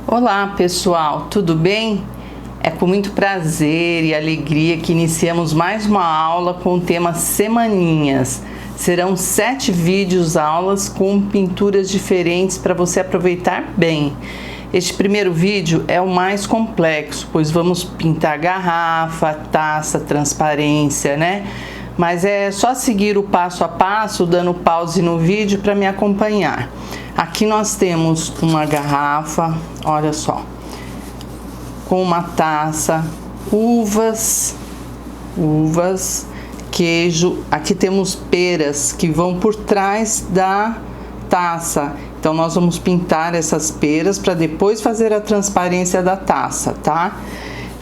Olá pessoal, tudo bem? É com muito prazer e alegria que iniciamos mais uma aula com o tema Semaninhas. Serão 7 vídeos aulas com pinturas diferentes para você aproveitar bem. Este primeiro vídeo é o mais complexo, pois vamos pintar garrafa, taça, transparência, né? Mas é só seguir o passo a passo, dando pause no vídeo para me acompanhar. Aqui nós temos uma garrafa, olha só, com uma taça, uvas, queijo. Aqui temos peras que vão por trás da taça. Então nós vamos pintar essas peras para depois fazer a transparência da taça, tá?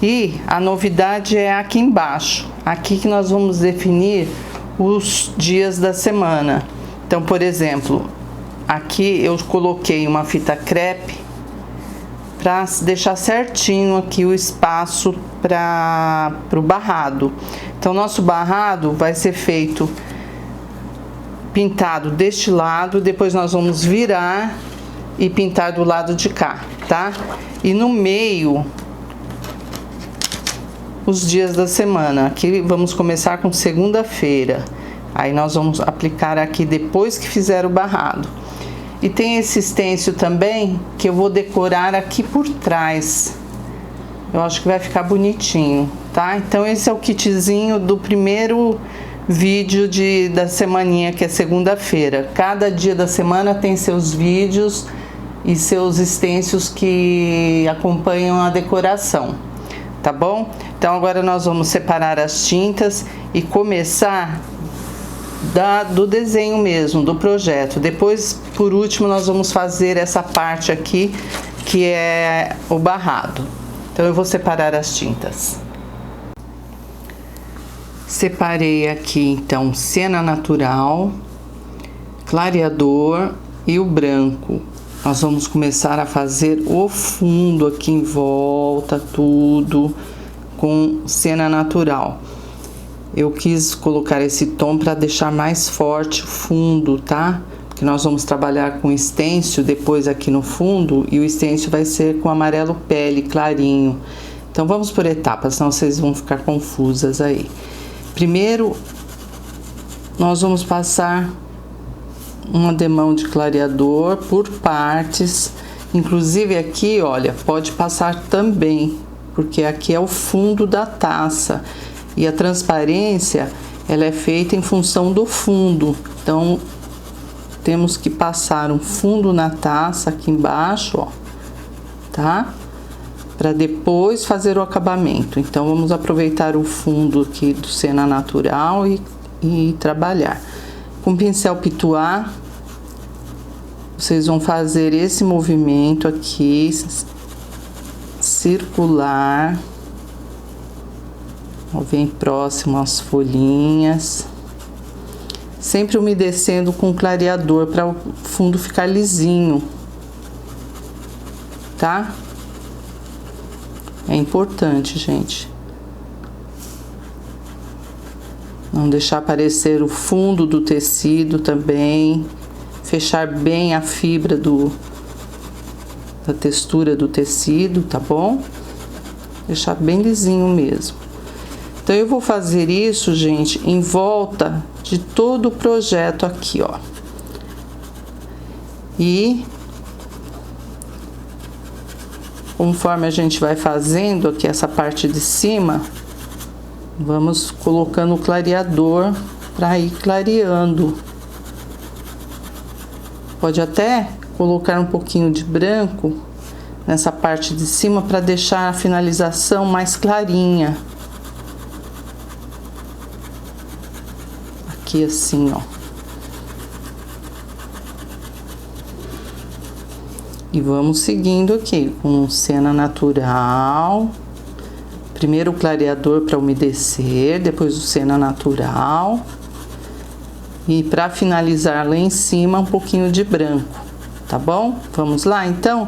E a novidade é aqui embaixo. Aqui que nós vamos definir os dias da semana. Então, por exemplo, aqui eu coloquei uma fita crepe para deixar certinho aqui o espaço para o barrado. Então, nosso barrado vai ser feito pintado deste lado, depois nós vamos virar e pintar do lado de cá, tá? E no meio, os dias da semana. Aqui vamos começar com segunda-feira. Aí nós vamos aplicar aqui depois que fizer o barrado. E tem esse stencil também que eu vou decorar aqui por trás. Eu acho que vai ficar bonitinho, tá? Então esse é o kitzinho do primeiro vídeo da semaninha, que é segunda-feira. Cada dia da semana tem seus vídeos e seus stencils que acompanham a decoração, tá bom? Então agora nós vamos separar as tintas e começar do desenho mesmo, do projeto. Depois, por último, nós vamos fazer essa parte aqui, que é o barrado. Então eu vou separar as tintas. Separei aqui, então, cena natural, clareador e o branco. Nós vamos começar a fazer o fundo aqui em volta, tudo com cena natural. Eu quis colocar esse tom para deixar mais forte o fundo, tá? Porque nós vamos trabalhar com stencil depois aqui no fundo, e o stencil vai ser com amarelo pele, clarinho. Então vamos por etapas, senão vocês vão ficar confusas aí. Primeiro, nós vamos passar uma demão de clareador por partes. Inclusive aqui, olha, pode passar também, porque aqui é o fundo da taça. E a transparência, ela é feita em função do fundo. Então, temos que passar um fundo na taça aqui embaixo, ó, tá? Para depois fazer o acabamento. Então, vamos aproveitar o fundo aqui do cena natural e trabalhar. Com pincel pituá, vocês vão fazer esse movimento aqui, circular. Vem próximo às folhinhas, sempre umedecendo com clareador para o fundo ficar lisinho, tá? É importante, gente, não deixar aparecer o fundo do tecido também, fechar bem a fibra da textura do tecido, tá bom? Deixar bem lisinho mesmo. Então, eu vou fazer isso, gente, em volta de todo o projeto aqui, ó. E conforme a gente vai fazendo aqui essa parte de cima, vamos colocando o clareador para ir clareando. Pode até colocar um pouquinho de branco nessa parte de cima para deixar a finalização mais clarinha. Aqui assim, ó. E vamos seguindo aqui com cena natural. Primeiro o clareador para umedecer, depois o cena natural. E para finalizar lá em cima, um pouquinho de branco, tá bom? Vamos lá, então?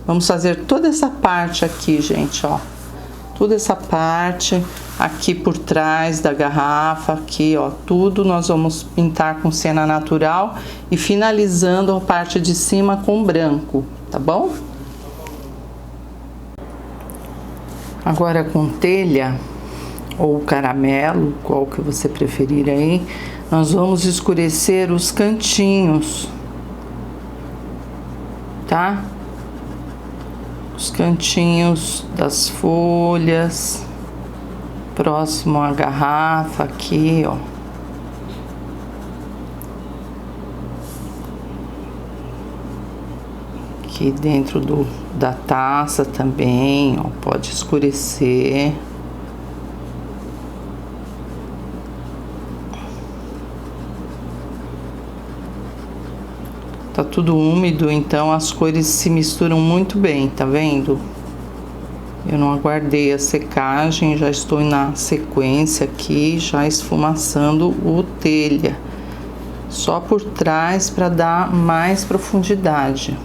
Vamos fazer toda essa parte aqui, gente, ó. Toda essa parte aqui por trás da garrafa, aqui, ó, tudo nós vamos pintar com cena natural e finalizando a parte de cima com branco, tá bom? Agora com telha ou caramelo, qual que você preferir aí, nós vamos escurecer os cantinhos, tá? Os cantinhos das folhas, próximo à garrafa aqui, ó. Aqui dentro da taça também, ó, pode escurecer. Tá tudo úmido, então as cores se misturam muito bem, tá vendo? Eu não aguardei a secagem, já estou na sequência aqui, já esfumaçando o telha. Só por trás para dar mais profundidade.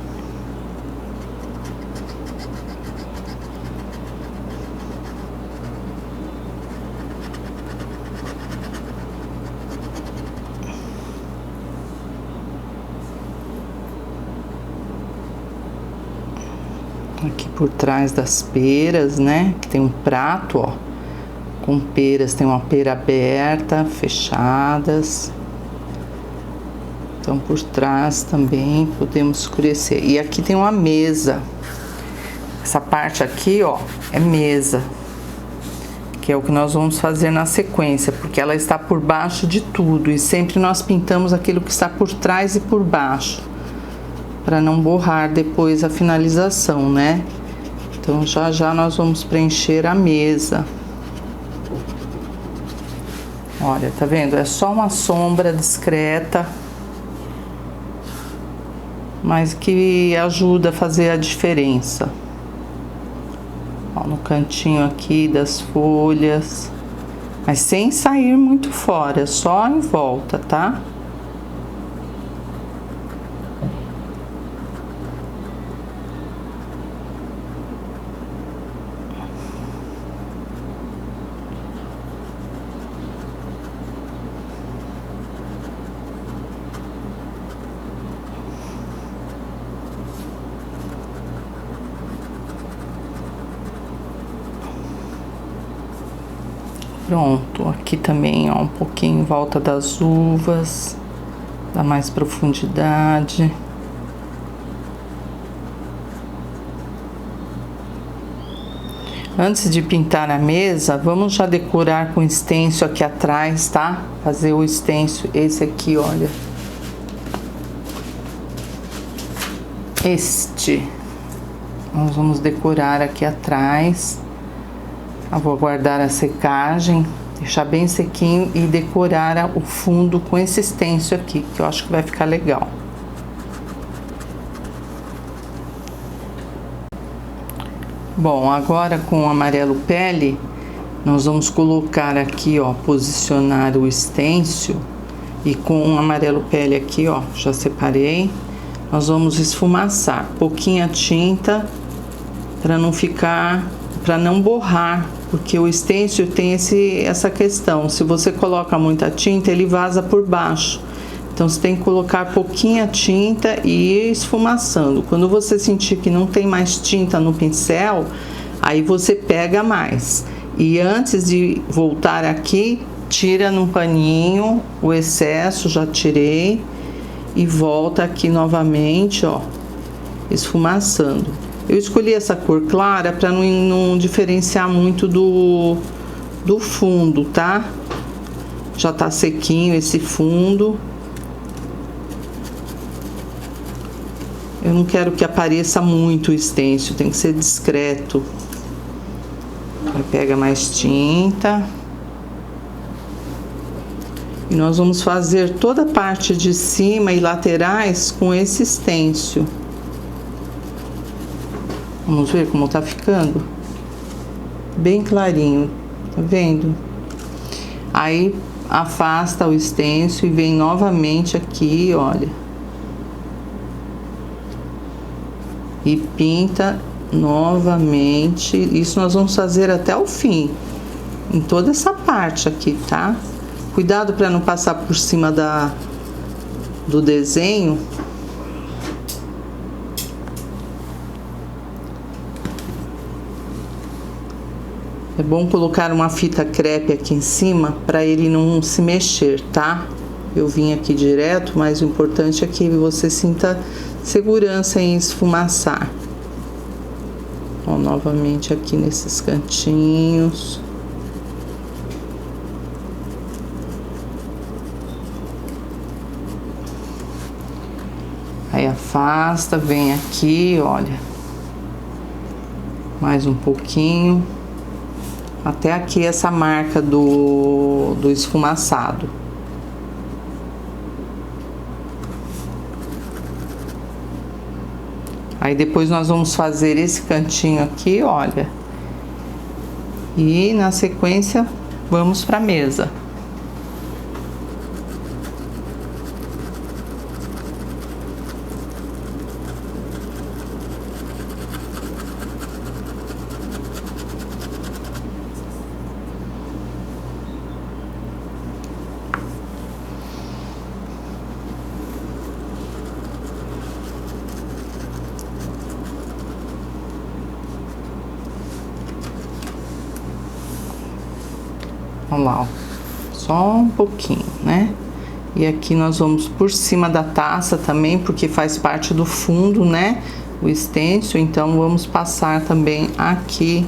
Aqui por trás das peras, né? Que tem um prato, ó, com peras, tem uma pera aberta, fechadas. Então por trás também podemos escurecer. E aqui tem uma mesa. Essa parte aqui, ó, é mesa, que é o que nós vamos fazer na sequência, porque ela está por baixo de tudo e sempre nós pintamos aquilo que está por trás e por baixo, para não borrar depois a finalização, né? Então já já nós vamos preencher a mesa. Olha, tá vendo? É só uma sombra discreta, mas que ajuda a fazer a diferença. Ó, no cantinho aqui das folhas, mas sem sair muito fora, só em volta, tá? Pronto, aqui também, ó, um pouquinho em volta das uvas, dá mais profundidade. Antes de pintar a mesa, vamos já decorar com stencil aqui atrás, tá? Fazer o stencil, esse aqui, olha. Nós vamos decorar aqui atrás. Eu vou guardar a secagem, deixar bem sequinho e decorar o fundo com esse stencil aqui, que eu acho que vai ficar legal. Bom, agora com o amarelo pele, nós vamos colocar aqui, ó, posicionar o stencil e com o amarelo pele aqui, ó, já separei. Nós vamos esfumaçar pouquinha tinta para não ficar, para não borrar, porque o stencil tem essa questão, se você coloca muita tinta, ele vaza por baixo. Então você tem que colocar pouquinha tinta e ir esfumaçando. Quando você sentir que não tem mais tinta no pincel, aí você pega mais. E antes de voltar aqui, tira num paninho o excesso, já tirei, e volta aqui novamente, ó, esfumaçando. Eu escolhi essa cor clara para não diferenciar muito do fundo, tá? Já tá sequinho esse fundo. Eu não quero que apareça muito o stencil, tem que ser discreto. Aí pega mais tinta. E nós vamos fazer toda a parte de cima e laterais com esse stencil. Vamos ver como tá ficando? Bem clarinho, tá vendo? Aí afasta o stencil e vem novamente aqui, olha. E pinta novamente. Isso nós vamos fazer até o fim, em toda essa parte aqui, tá? Cuidado para não passar por cima do desenho. É bom colocar uma fita crepe aqui em cima para ele não se mexer, tá? Eu vim aqui direto, mas o importante é que você sinta segurança em esfumaçar. Ó, novamente aqui nesses cantinhos. Aí afasta, vem aqui, olha. Mais um pouquinho. Até aqui essa marca do esfumaçado. Aí depois nós vamos fazer esse cantinho aqui, olha. E na sequência vamos para a mesa. Olha lá, ó. Só um pouquinho, né? E aqui nós vamos por cima da taça também, porque faz parte do fundo, né? O stencil, então vamos passar também aqui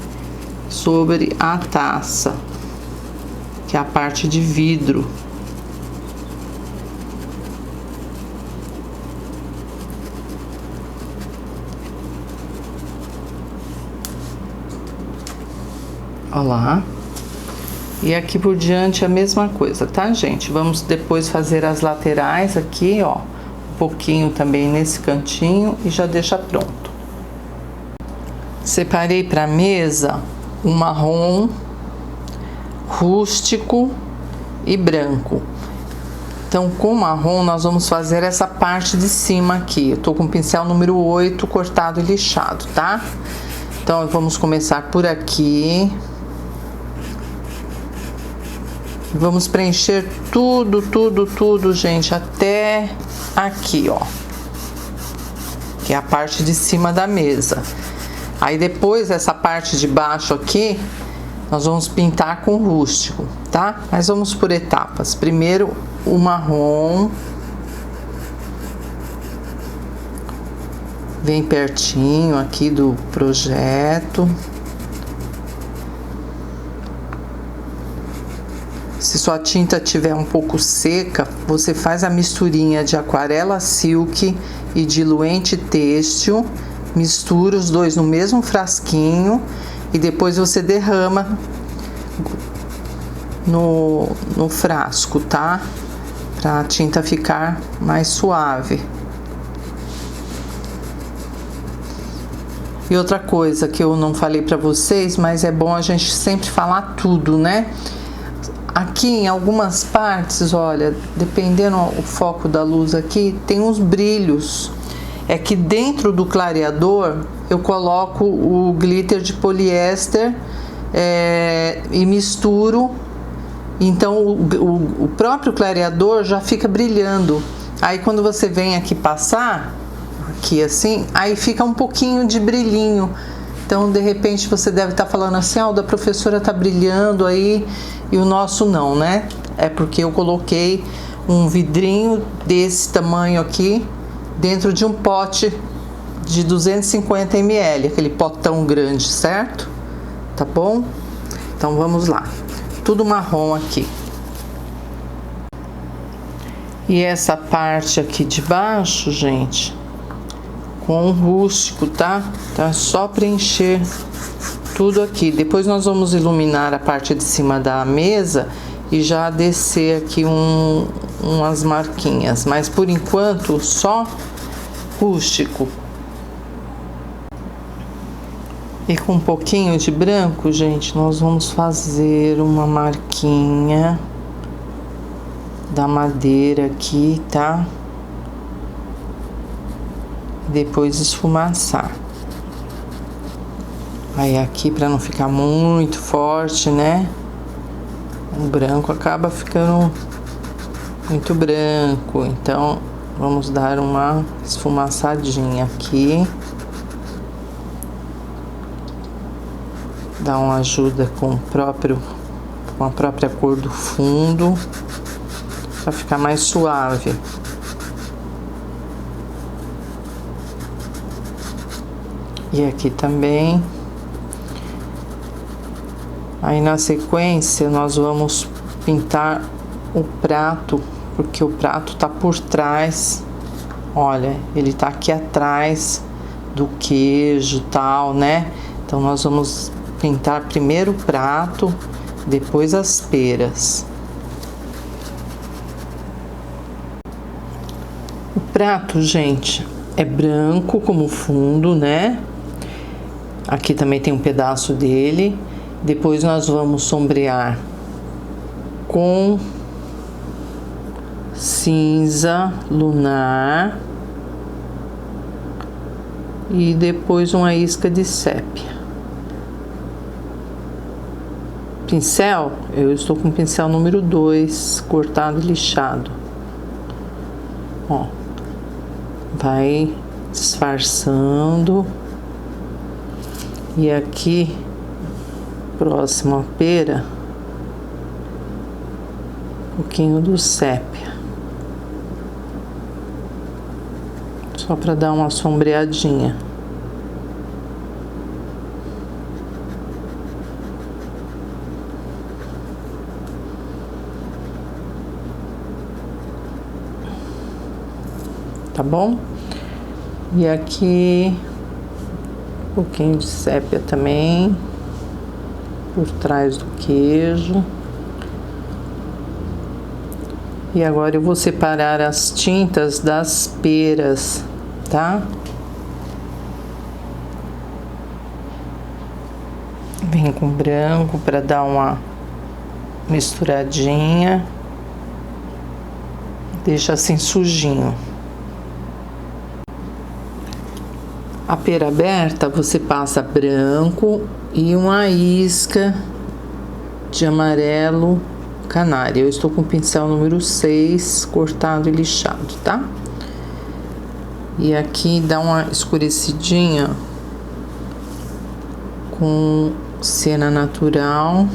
sobre a taça, que é a parte de vidro. Olha lá. E aqui por diante a mesma coisa, tá, gente? Vamos depois fazer as laterais aqui, ó. Um pouquinho também nesse cantinho e já deixa pronto. Separei para mesa um marrom, rústico e branco. Então, com o marrom, nós vamos fazer essa parte de cima aqui. Eu tô com o pincel número 8 cortado e lixado, tá? Então, vamos começar por aqui. Vamos preencher tudo, gente, até aqui, ó. Que é a parte de cima da mesa. Aí depois, essa parte de baixo aqui, nós vamos pintar com rústico, tá? Mas vamos por etapas. Primeiro, o marrom. Vem pertinho aqui do projeto. Se sua tinta tiver um pouco seca, você faz a misturinha de aquarela silk e diluente têxtil, mistura os dois no mesmo frasquinho e depois você derrama no frasco, tá? Pra tinta ficar mais suave. E outra coisa que eu não falei pra vocês, mas é bom a gente sempre falar tudo, né? Aqui em algumas partes, olha, dependendo o foco da luz aqui, tem uns brilhos. É que dentro do clareador eu coloco o glitter de poliéster e misturo. Então o próprio clareador já fica brilhando. Aí quando você vem aqui passar, aqui assim, aí fica um pouquinho de brilhinho. Então, de repente, você deve estar falando assim, ah, o da professora tá brilhando aí e o nosso não, né? É porque eu coloquei um vidrinho desse tamanho aqui dentro de um pote de 250 ml, aquele potão grande, certo? Tá bom? Então, vamos lá. Tudo marrom aqui. E essa parte aqui de baixo, gente, com rústico, tá? Então é só preencher tudo aqui. Depois nós vamos iluminar a parte de cima da mesa e já descer aqui umas marquinhas. Mas por enquanto só rústico. E com um pouquinho de branco, gente, nós vamos fazer uma marquinha da madeira aqui, tá? Depois esfumaçar. Aí aqui, para não ficar muito forte, né? O branco acaba ficando muito branco. Então, vamos dar uma esfumaçadinha aqui. Dá uma ajuda com a própria cor do fundo, para ficar mais suave. E aqui também. Aí na sequência nós vamos pintar o prato, porque o prato tá por trás. Olha, ele tá aqui atrás do queijo, tal, né? Então nós vamos pintar primeiro o prato, depois as peras. O prato, gente, é branco como fundo, né? Aqui também tem um pedaço dele. Depois nós vamos sombrear com cinza lunar e depois uma isca de sépia. Pincel, eu estou com o pincel número 2, cortado e lixado. Ó, vai disfarçando. E aqui, próximo à pera, um pouquinho do sépia. Só para dar uma sombreadinha. Tá bom? E aqui um pouquinho de sépia também por trás do queijo. E agora eu vou separar as tintas das peras, tá? Vem com branco para dar uma misturadinha. Deixa assim sujinho. A pera aberta, você passa branco e uma isca de amarelo canário. Eu estou com o pincel número 6, cortado e lixado, tá? E aqui dá uma escurecidinha com cena natural.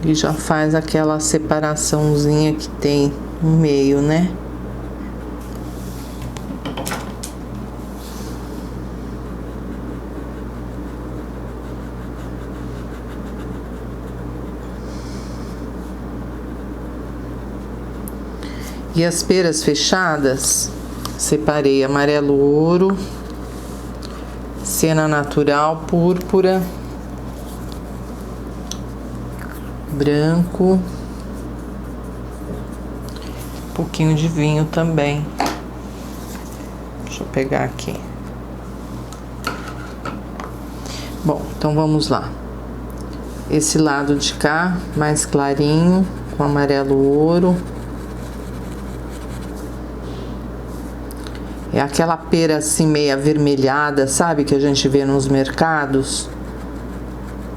E já faz aquela separaçãozinha que tem no meio, né? E as peras fechadas, separei amarelo ouro, cena natural, púrpura, branco, um pouquinho de vinho também. Deixa eu pegar aqui. Bom, então vamos lá. Esse lado de cá, mais clarinho, com amarelo ouro. É aquela pera assim meio avermelhada, sabe? Que a gente vê nos mercados.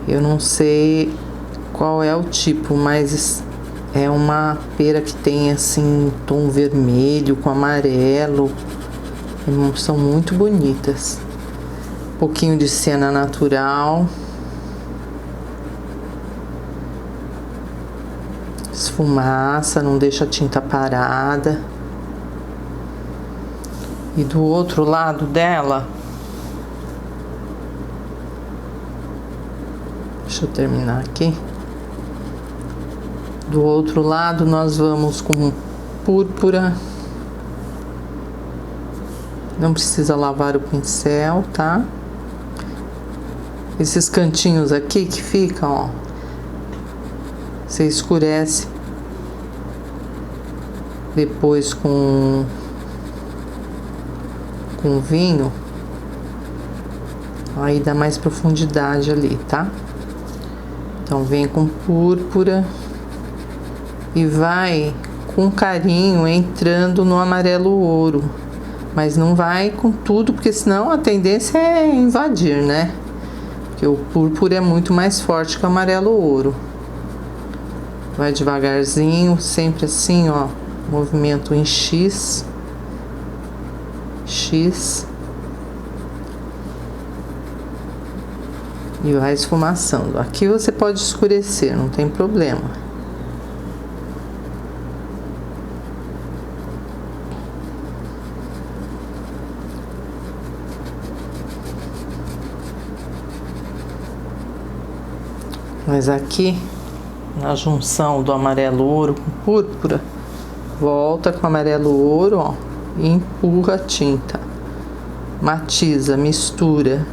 Eu não sei qual é o tipo, mas é uma pera que tem assim tom vermelho com amarelo. São muito bonitas. Um pouquinho de cena natural. Esfumaça, não deixa a tinta parada. E do outro lado dela, deixa eu terminar aqui. Do outro lado nós vamos com púrpura. Não precisa lavar o pincel, tá? Esses cantinhos aqui que ficam, ó, você escurece depois com vinho, aí dá mais profundidade ali, tá? Então vem com púrpura e vai com carinho entrando no amarelo ouro, mas não vai com tudo, porque senão a tendência é invadir, né? Porque o púrpura é muito mais forte que o amarelo ouro. Vai devagarzinho, sempre assim, ó, movimento em X. E vai esfumaçando. Aqui você pode escurecer, não tem problema. Mas aqui, na junção do amarelo ouro com púrpura, volta com amarelo ouro, ó, e empurra a tinta. Matiza, mistura.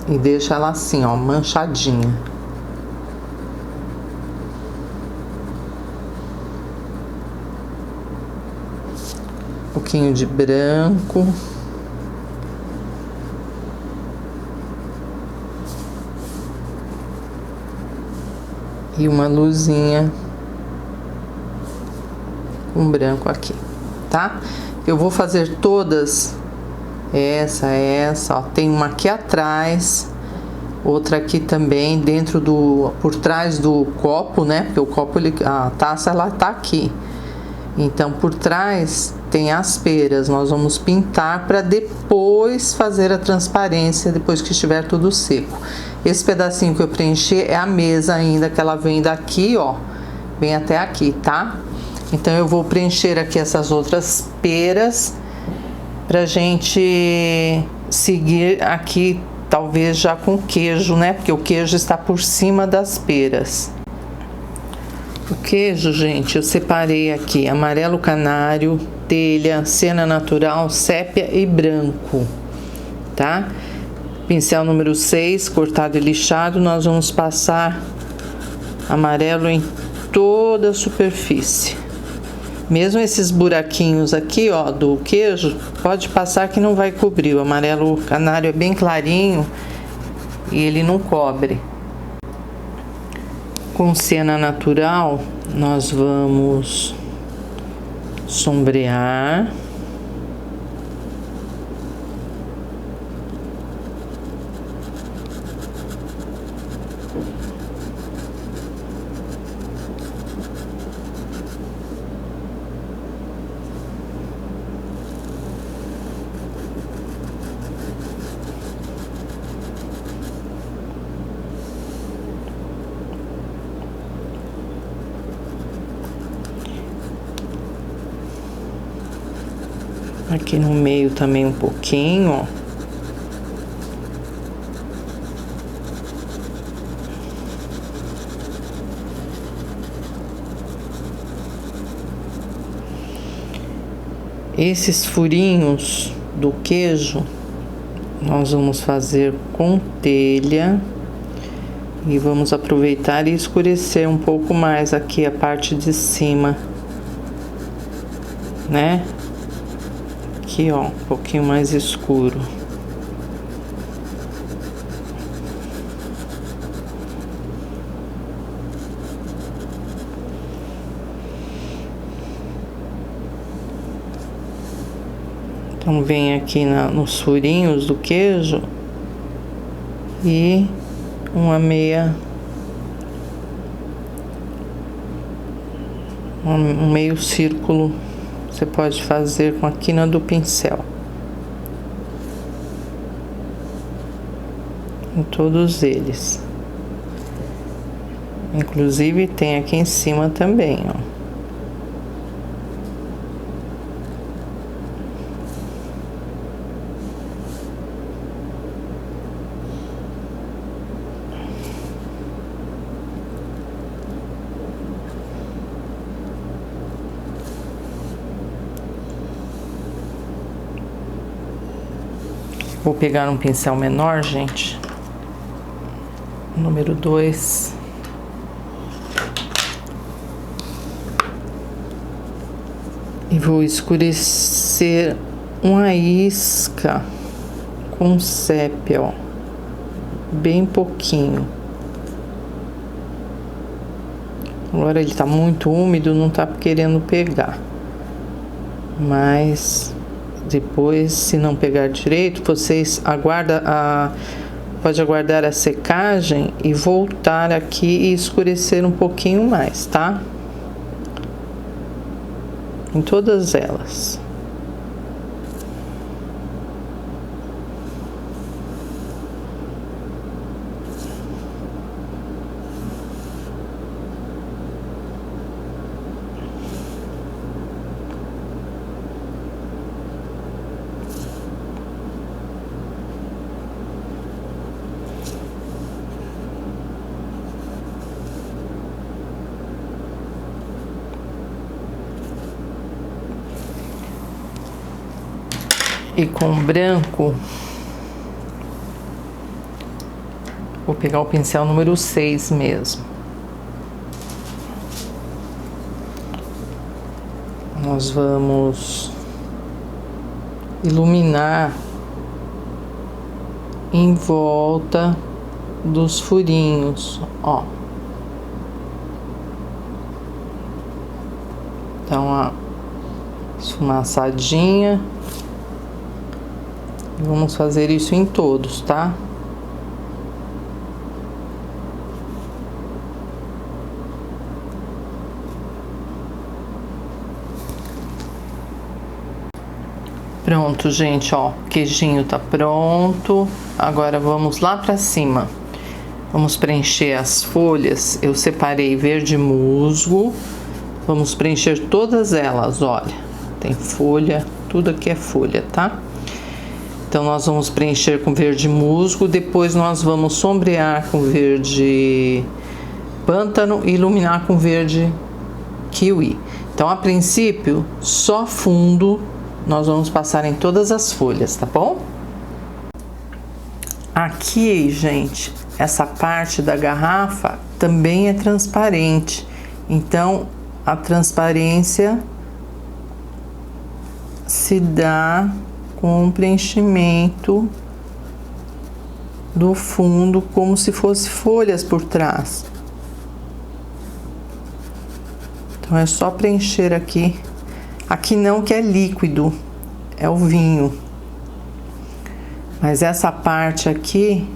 E deixa ela assim, ó, manchadinha. Um pouquinho de branco. E uma luzinha com branco aqui, tá? Eu vou fazer todas, essa, ó, tem uma aqui atrás, outra aqui também, dentro do, por trás do copo, né? Porque o copo, a taça, ela tá aqui. Então, por trás tem as peras, nós vamos pintar para depois fazer a transparência, depois que estiver tudo seco. Esse pedacinho que eu preenchi é a mesa ainda, que ela vem daqui, ó, vem até aqui, tá? Então, eu vou preencher aqui essas outras peras pra gente seguir aqui, talvez já com queijo, né? Porque o queijo está por cima das peras. O queijo, gente, eu separei aqui amarelo canário, telha, cena natural, sépia e branco, tá? Pincel número 6, cortado e lixado, nós vamos passar amarelo em toda a superfície. Mesmo esses buraquinhos aqui, ó, do queijo, pode passar que não vai cobrir. O amarelo canário é bem clarinho e ele não cobre. Com cena natural, nós vamos sombrear. Aqui no meio também um pouquinho, ó. Esses furinhos do queijo, nós vamos fazer com telha. E vamos aproveitar e escurecer um pouco mais aqui a parte de cima, né? Aqui, ó, um pouquinho mais escuro. Então, vem aqui nos furinhos do queijo e um meio círculo. Você pode fazer com a quina do pincel. Em todos eles. Inclusive tem aqui em cima também, ó. Vou pegar um pincel menor, gente. Número 2. E vou escurecer uma isca com sépia, ó. Bem pouquinho. Agora ele tá muito úmido, não tá querendo pegar. Mas depois, se não pegar direito, vocês pode aguardar a secagem e voltar aqui e escurecer um pouquinho mais, tá? Em todas elas. E com branco, vou pegar o pincel número 6 mesmo. Nós vamos iluminar em volta dos furinhos, ó. Dá uma esfumaçadinha. Vamos fazer isso em todos, tá? Pronto, gente, ó, o queijinho tá pronto. Agora vamos lá pra cima. Vamos preencher as folhas. Eu separei verde musgo. Vamos preencher todas elas, olha. Tem folha, tudo aqui é folha, tá? Então, nós vamos preencher com verde musgo. Depois, nós vamos sombrear com verde pântano e iluminar com verde kiwi. Então, a princípio, só fundo nós vamos passar em todas as folhas, tá bom? Aqui, gente, essa parte da garrafa também é transparente. Então, a transparência se dá com o preenchimento do fundo, como se fosse folhas por trás. Então, é só preencher aqui. Aqui não, que é líquido, é o vinho. Mas essa parte aqui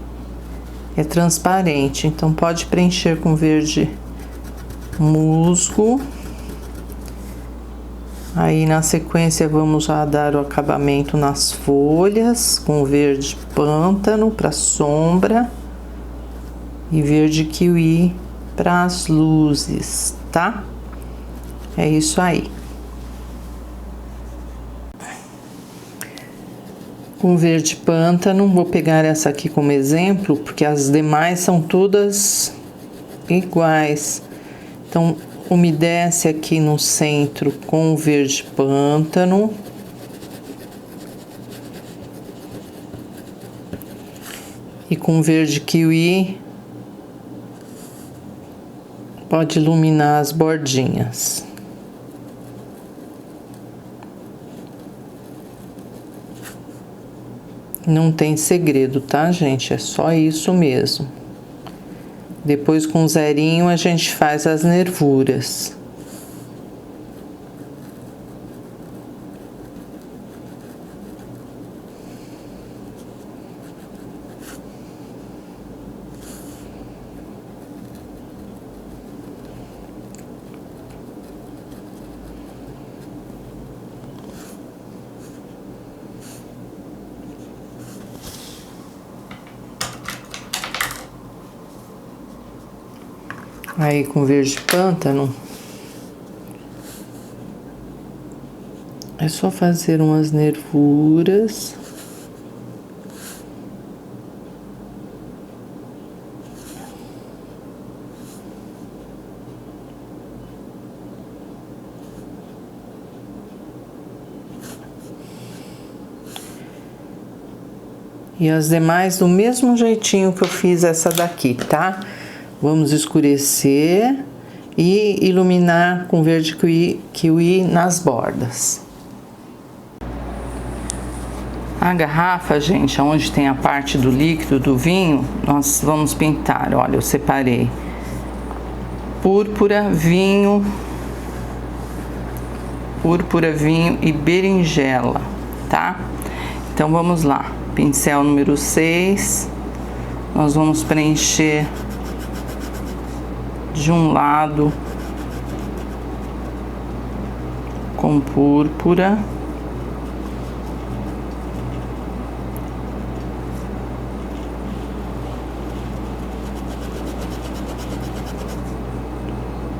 é transparente, então pode preencher com verde musgo. Aí na sequência vamos já dar o acabamento nas folhas com verde pântano para sombra e verde kiwi para as luzes, tá? É isso aí. Com verde pântano, vou pegar essa aqui como exemplo, porque as demais são todas iguais. Então, umedece aqui no centro com verde pântano. E com verde kiwi, pode iluminar as bordinhas. Não tem segredo, tá, gente? É só isso mesmo. Depois, com zerinho, a gente faz as nervuras. Aí, com verde pântano, é só fazer umas nervuras. E as demais do mesmo jeitinho que eu fiz essa daqui, tá? Vamos escurecer e iluminar com verde kiwi nas bordas. A garrafa, gente, onde tem a parte do líquido do vinho, nós vamos pintar. Olha, eu separei púrpura, vinho e berinjela, tá? Então, vamos lá. Pincel número 6. Nós vamos preencher de um lado com púrpura,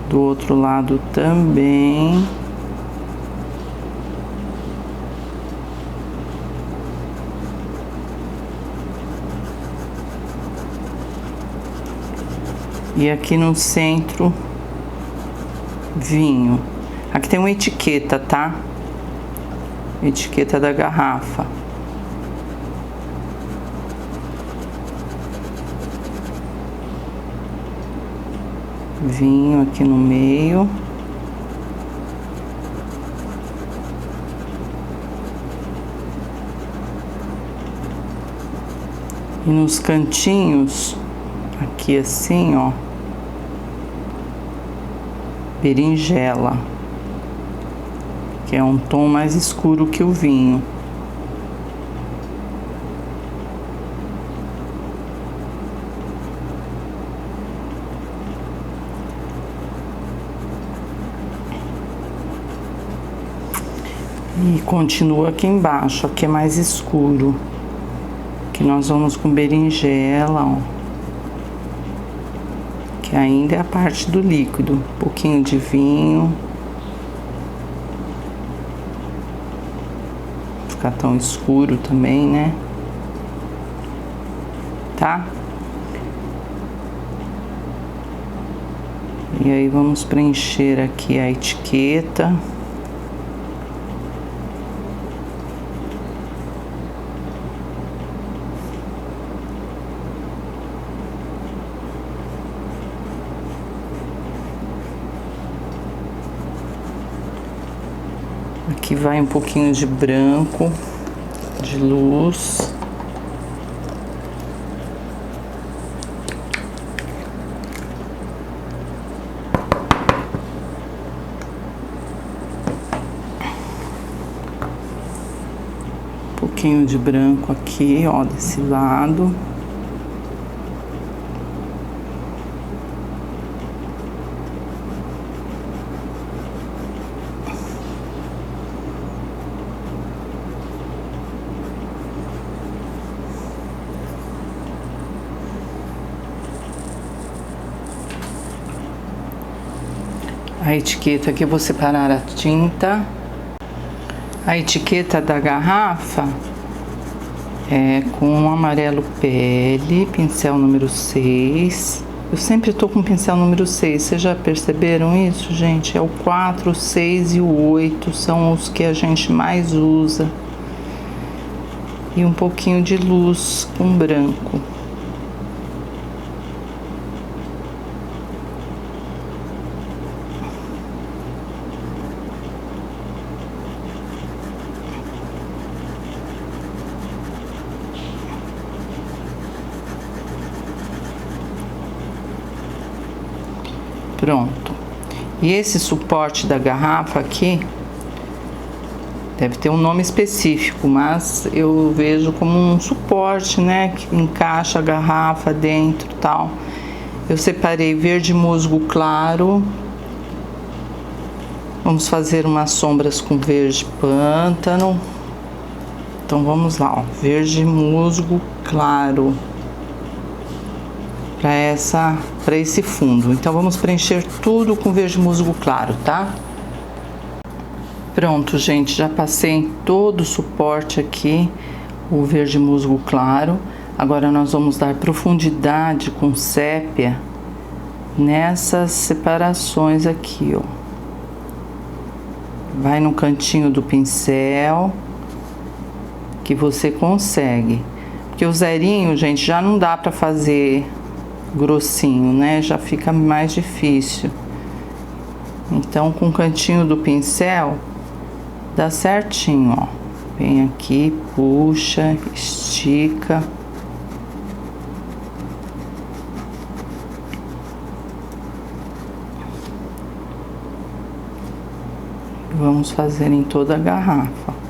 do outro lado também. E aqui no centro, vinho. Aqui tem uma etiqueta, tá? Etiqueta da garrafa. vinho aqui no meio. E nos cantinhos, aqui assim, ó, berinjela, que é um tom mais escuro que o vinho. E continua aqui embaixo, aqui é mais escuro. Que nós vamos com berinjela, ó. Que ainda é a parte do líquido. Um pouquinho de vinho. Não ficar tão escuro também, né? Tá? E aí vamos preencher aqui a etiqueta. Aqui vai um pouquinho de branco, de luz. Um pouquinho de branco aqui, ó, desse lado. A etiqueta aqui, eu vou separar a tinta. A etiqueta da garrafa é com amarelo pele, pincel número 6. Eu sempre tô com pincel número 6, vocês já perceberam isso, gente? É o 4, o 6 e o 8, são os que a gente mais usa. E um pouquinho de luz com branco. Pronto. E esse suporte da garrafa aqui deve ter um nome específico, mas eu vejo como um suporte, né, que encaixa a garrafa dentro e tal. Eu separei verde musgo claro. Vamos fazer umas sombras com verde pântano. Então vamos lá, ó, verde musgo claro. Para esse fundo. Então vamos preencher tudo com verde musgo claro, tá? Pronto, gente, já passei em todo o suporte aqui o verde musgo claro. Agora nós vamos dar profundidade com sépia nessas separações aqui, ó. Vai no cantinho do pincel que você consegue. Porque o zerinho, gente, já não dá para fazer grossinho, né? Já fica mais difícil. Então, com o cantinho do pincel, dá certinho, ó. Vem aqui, puxa, estica. Vamos fazer em toda a garrafa.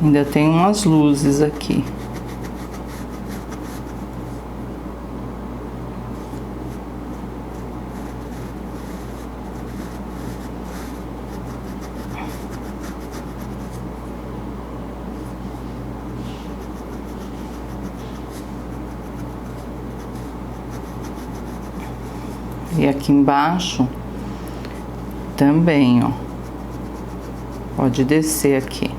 Ainda tem umas luzes aqui. E aqui embaixo também, ó. Pode descer aqui.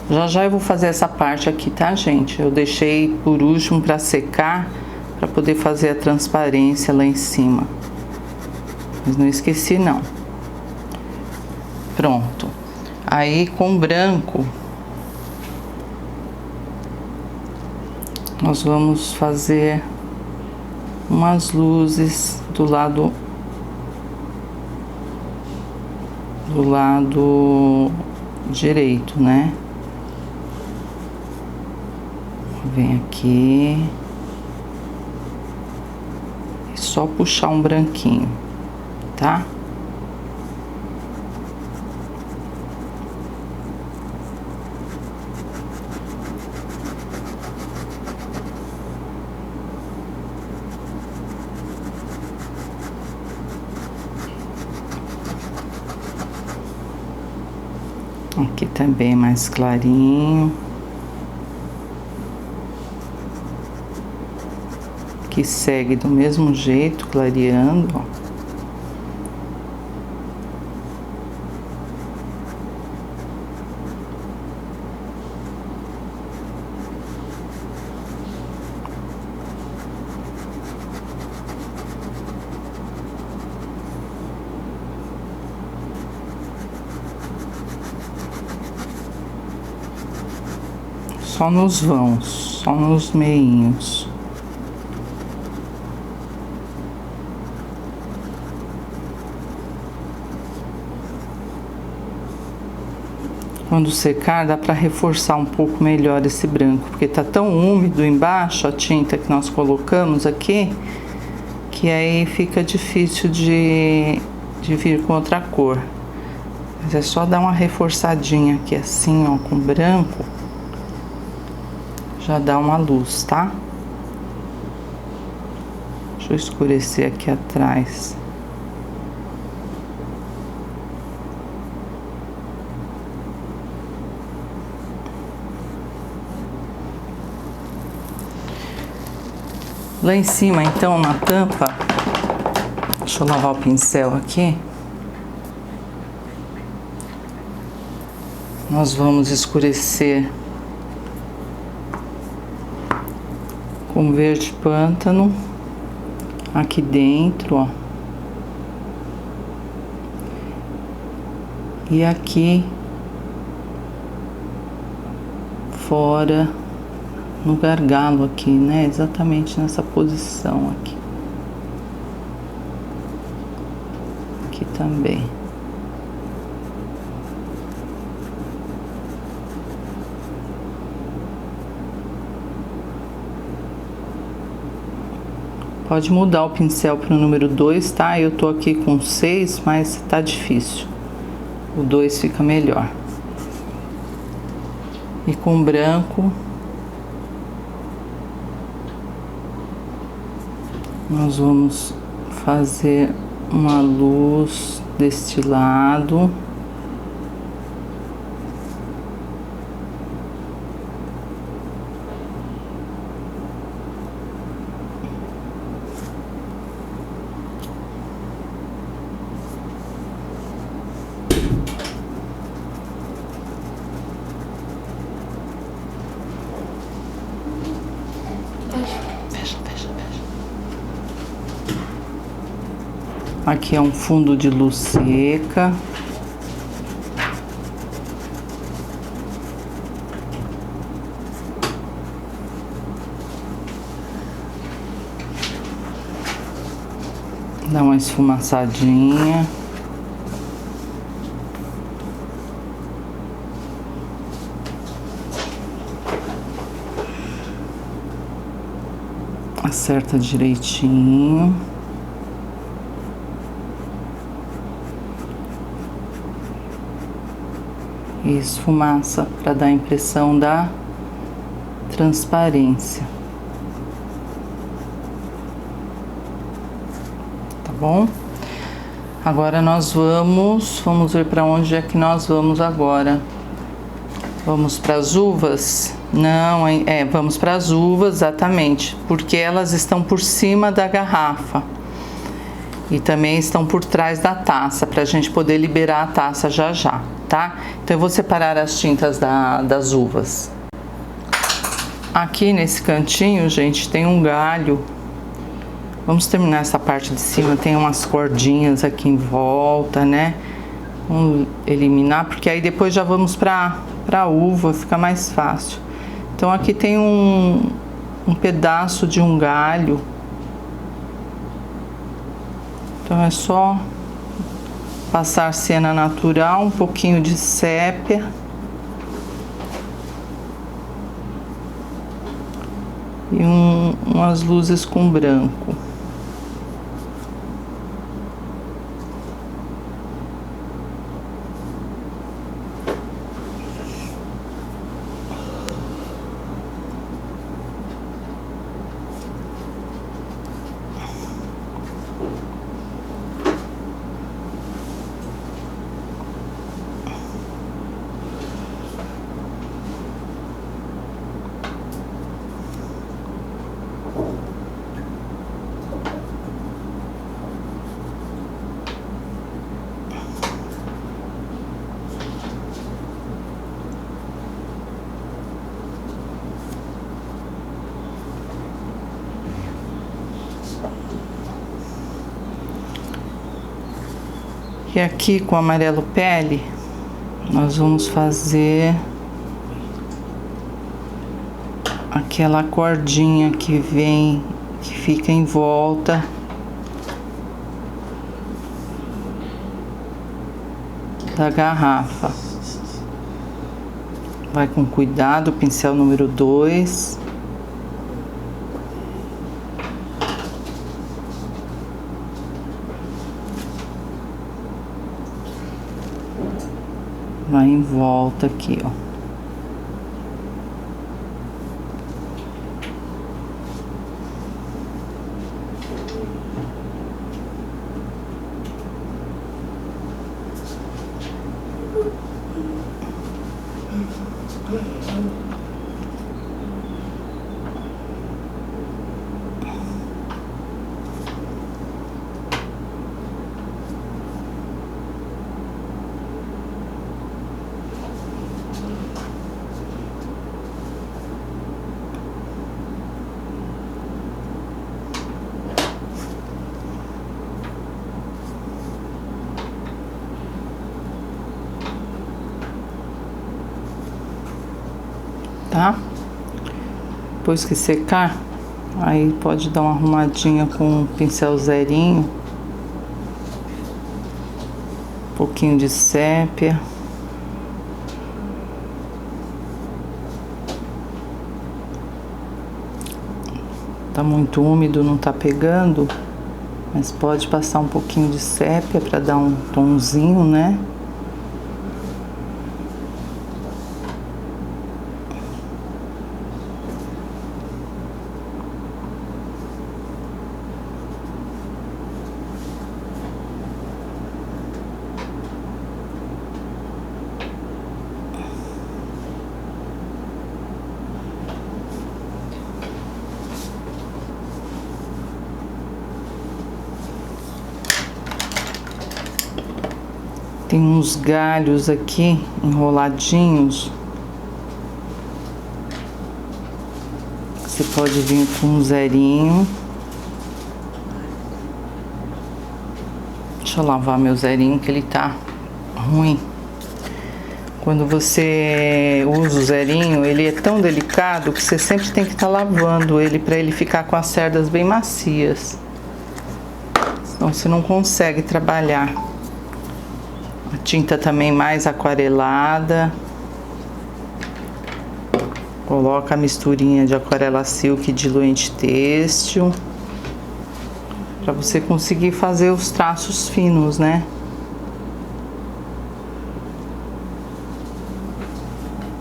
Já já eu vou fazer essa parte aqui, tá, gente? Eu deixei por último para secar, para poder fazer a transparência lá em cima. Mas não esqueci, não. Pronto. Aí, com branco, nós vamos fazer umas luzes do lado direito, né? Vem aqui e só puxar um branquinho, tá? Aqui também mais clarinho. Que segue do mesmo jeito, clareando, ó. Só nos vãos, só nos meinhos. Quando secar, dá para reforçar um pouco melhor esse branco, porque tá tão úmido embaixo a tinta que nós colocamos aqui, que aí fica difícil de vir com outra cor. Mas é só dar uma reforçadinha aqui assim, ó, com branco. Já dá uma luz, tá? Deixa eu escurecer aqui atrás. Lá em cima, então, na tampa, deixa eu lavar o pincel aqui. Nós vamos escurecer com verde pântano aqui dentro, ó. E aqui fora, no gargalo aqui, né? Exatamente nessa posição aqui. Aqui também. Pode mudar o pincel para o número 2, tá? Eu tô aqui com 6, mas tá difícil. O 2 fica melhor. E com branco, nós vamos fazer uma luz deste lado. Aqui é um fundo de luz seca. Dá uma esfumaçadinha. Acerta direitinho. E esfumaça para dar a impressão da transparência. Tá bom? Agora nós vamos ver para onde é que nós vamos agora. Vamos para as uvas? Não, vamos para as uvas, exatamente, porque elas estão por cima da garrafa. E também estão por trás da taça, para a gente poder liberar a taça já já, tá? Então eu vou separar as tintas das uvas. Aqui nesse cantinho, gente, tem um galho. Vamos terminar essa parte de cima, tem umas cordinhas aqui em volta, né? Vamos eliminar, porque aí depois já vamos pra uva, fica mais fácil. Então aqui tem um pedaço de um galho. Então é só passar cena natural, um pouquinho de sépia e umas luzes com branco. E aqui com amarelo pele, nós vamos fazer aquela cordinha que vem, que fica em volta da garrafa. Vai com cuidado, pincel número 2. Vai em volta aqui, ó. Tá? Depois que secar, aí pode dar uma arrumadinha com um pincel zerinho, um pouquinho de sépia. Tá muito úmido, não tá pegando, mas pode passar um pouquinho de sépia para dar um tonzinho, né? Tem uns galhos aqui enroladinhos. Você pode vir com um zerinho. Deixa eu lavar meu zerinho que ele tá ruim. Quando você usa o zerinho, ele é tão delicado que você sempre tem que estar lavando ele para ele ficar com as cerdas bem macias. Senão você não consegue trabalhar. A tinta também mais aquarelada. Coloca a misturinha de aquarela silk e diluente têxtil para você conseguir fazer os traços finos, né?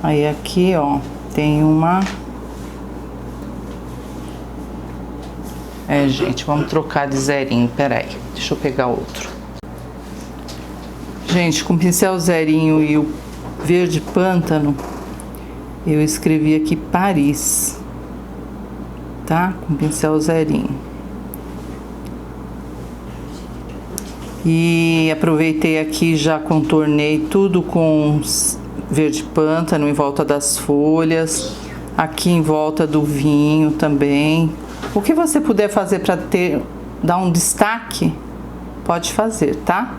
Aí aqui, ó, tem uma... gente, vamos trocar de zerinho, peraí, deixa eu pegar outro. Gente, com o pincel zerinho e o verde pântano, eu escrevi aqui Paris, tá? Com pincel zerinho. E aproveitei aqui, já contornei tudo com verde pântano em volta das folhas, aqui em volta do vinho também. O que você puder fazer para dar um destaque, pode fazer, tá?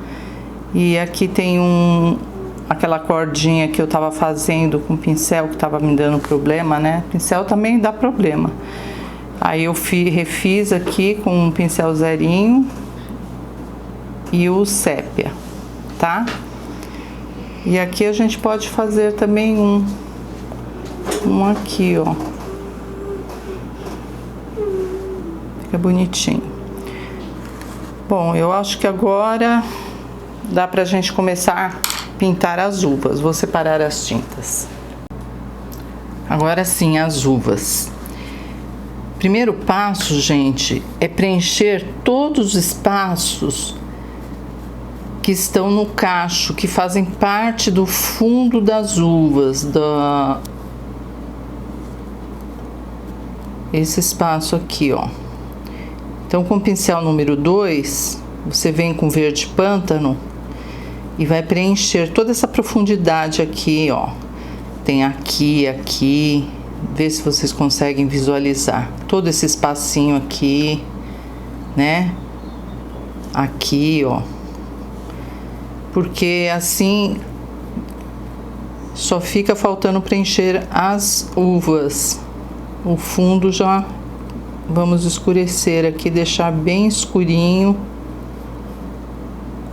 E aqui tem aquela cordinha que eu tava fazendo com o pincel, que tava me dando problema, né? Pincel também dá problema. Aí eu refiz aqui com um pincel zerinho e o sépia, tá? E aqui a gente pode fazer também um aqui, ó. Fica bonitinho. Bom, eu acho que agora dá pra gente começar a pintar as uvas. Vou separar as tintas. Agora sim, as uvas. Primeiro passo, gente, é preencher todos os espaços que estão no cacho, que fazem parte do fundo das uvas, esse espaço aqui, ó. Então, com o pincel número 2, você vem com verde pântano e vai preencher toda essa profundidade aqui, ó. Tem aqui, vê se vocês conseguem visualizar todo esse espacinho aqui, né? Aqui, ó. Porque assim só fica faltando preencher as uvas. O fundo já vamos escurecer aqui, deixar bem escurinho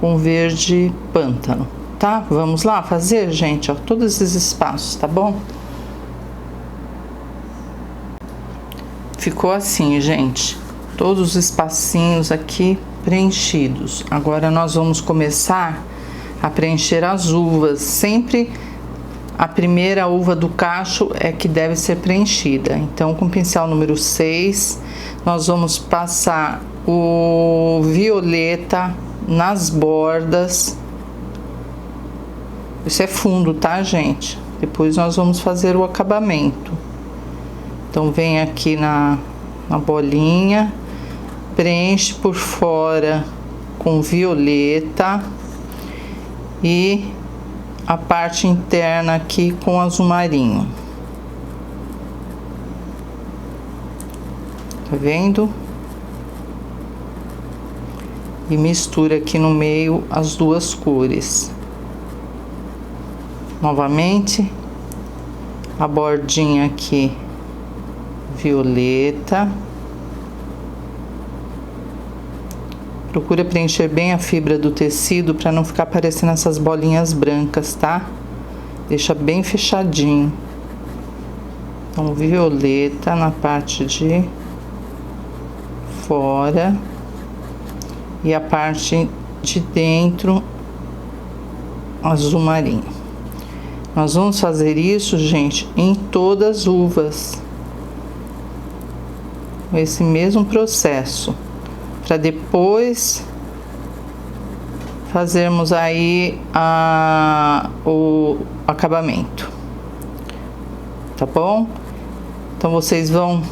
com verde pântano, tá? Vamos lá fazer, gente, ó, todos esses espaços, tá bom? Ficou assim, gente, todos os espacinhos aqui preenchidos. Agora nós vamos começar a preencher as uvas. Sempre a primeira uva do cacho é que deve ser preenchida. Então, com o pincel número 6, nós vamos passar o violeta nas bordas. Isso é fundo, tá, gente? Depois nós vamos fazer o acabamento. Então, vem aqui na bolinha, preenche por fora com violeta e a parte interna aqui com azul marinho. Tá vendo? E mistura aqui no meio as duas cores. Novamente, a bordinha aqui violeta. Procura preencher bem a fibra do tecido para não ficar aparecendo essas bolinhas brancas, tá? Deixa bem fechadinho. Então, violeta na parte de fora e a parte de dentro azul marinho. Nós vamos fazer isso, gente, em todas as uvas. Esse mesmo processo, para depois fazermos aí o acabamento, tá bom? Então vocês vão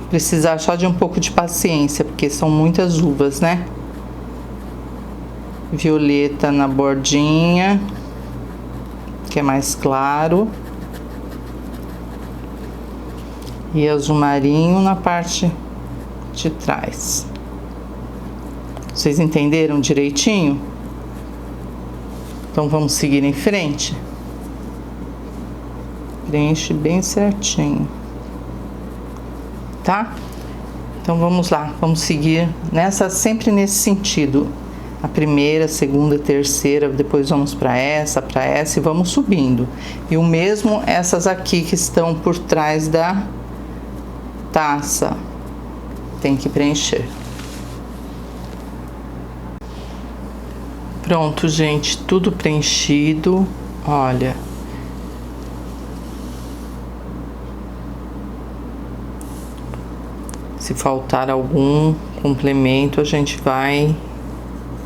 precisar só de um pouco de paciência, porque são muitas uvas, né? Violeta na bordinha, que é mais claro, e azul marinho na parte de trás. Vocês entenderam direitinho? Então vamos seguir em frente. Preenche bem certinho, tá? Então vamos lá, vamos seguir sempre nesse sentido. A primeira, segunda, terceira, depois vamos para essa e vamos subindo. E o mesmo essas aqui que estão por trás da taça, tem que preencher. Pronto, gente, tudo preenchido. Olha, se faltar algum complemento, a gente vai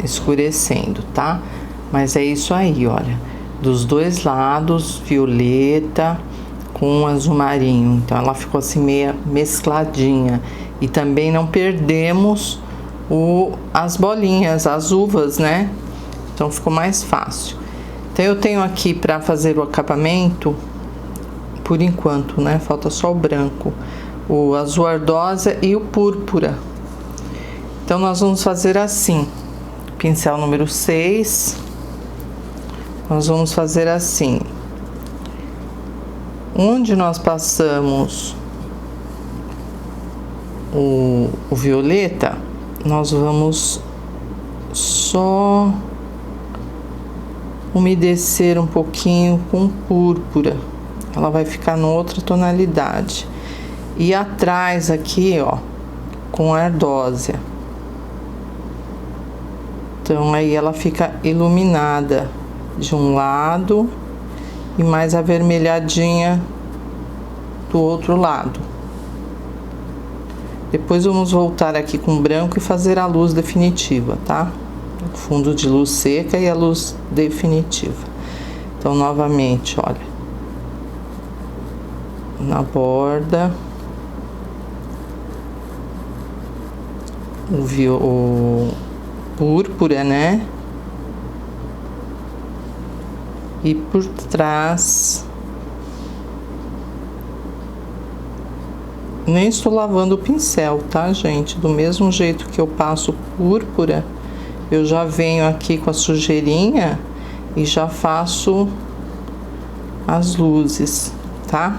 escurecendo, tá? Mas é isso aí, olha, dos dois lados, violeta com azul marinho. Então ela ficou assim meia mescladinha. E também não perdemos as bolinhas, as uvas, né? Então ficou mais fácil. Então eu tenho aqui para fazer o acabamento, por enquanto, né? Falta só o branco, o azul ardosa e o púrpura. Então nós vamos fazer assim. Pincel número 6, nós vamos fazer assim. Onde nós passamos o violeta, nós vamos só umedecer um pouquinho com púrpura. Ela vai ficar em outra tonalidade. E atrás aqui, ó, com ardósia. Então aí ela fica iluminada de um lado e mais avermelhadinha do outro lado. Depois vamos voltar aqui com branco e fazer a luz definitiva, tá? O fundo de luz seca e a luz definitiva. Então, novamente, olha, na borda, o púrpura, né? E por trás, nem estou lavando o pincel, tá, gente? Do mesmo jeito que eu passo púrpura, eu já venho aqui com a sujeirinha e já faço as luzes, tá?